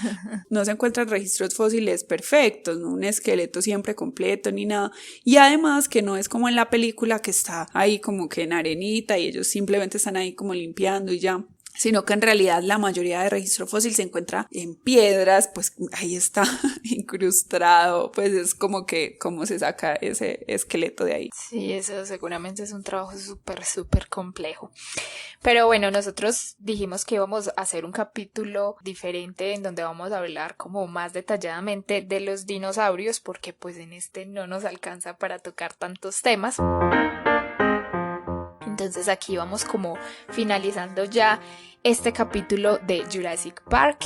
no se encuentran registros fósiles perfectos, no un esqueleto siempre completo ni nada, y además que no es como en la película que está ahí como que en arenita y ellos simplemente están ahí como limpiando y ya. sino que en realidad la mayoría de registro fósil se encuentra en piedras, pues ahí está incrustado, pues es como que cómo se saca ese esqueleto de ahí. Sí, eso seguramente es un trabajo súper complejo. Pero bueno, nosotros dijimos que íbamos a hacer un capítulo diferente en donde vamos a hablar como más detalladamente de los dinosaurios, porque pues en este no nos alcanza para tocar tantos temas. Entonces aquí vamos como finalizando ya este capítulo de Jurassic Park.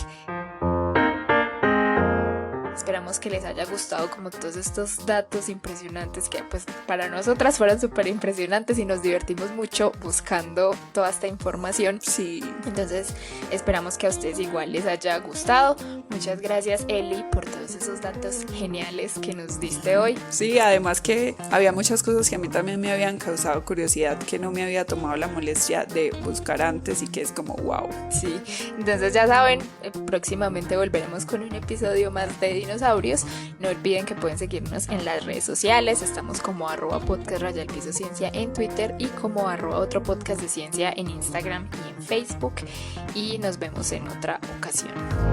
Esperamos que les haya gustado como todos estos datos impresionantes que pues para nosotras fueron súper impresionantes y nos divertimos mucho buscando toda esta información. Sí. Entonces esperamos que a ustedes igual les haya gustado. Muchas gracias, Eli, por todos esos datos geniales que nos diste hoy. Sí, además que había muchas cosas que a mí también me habían causado curiosidad, que no me había tomado la molestia de buscar antes y que es como wow. Sí, entonces ya saben, próximamente volveremos con un episodio más de dinosaurios. No olviden que pueden seguirnos en las redes sociales. Estamos como @podcast_ciencia en Twitter y como @otro podcast de ciencia en Instagram y en Facebook. Y nos vemos en otra ocasión.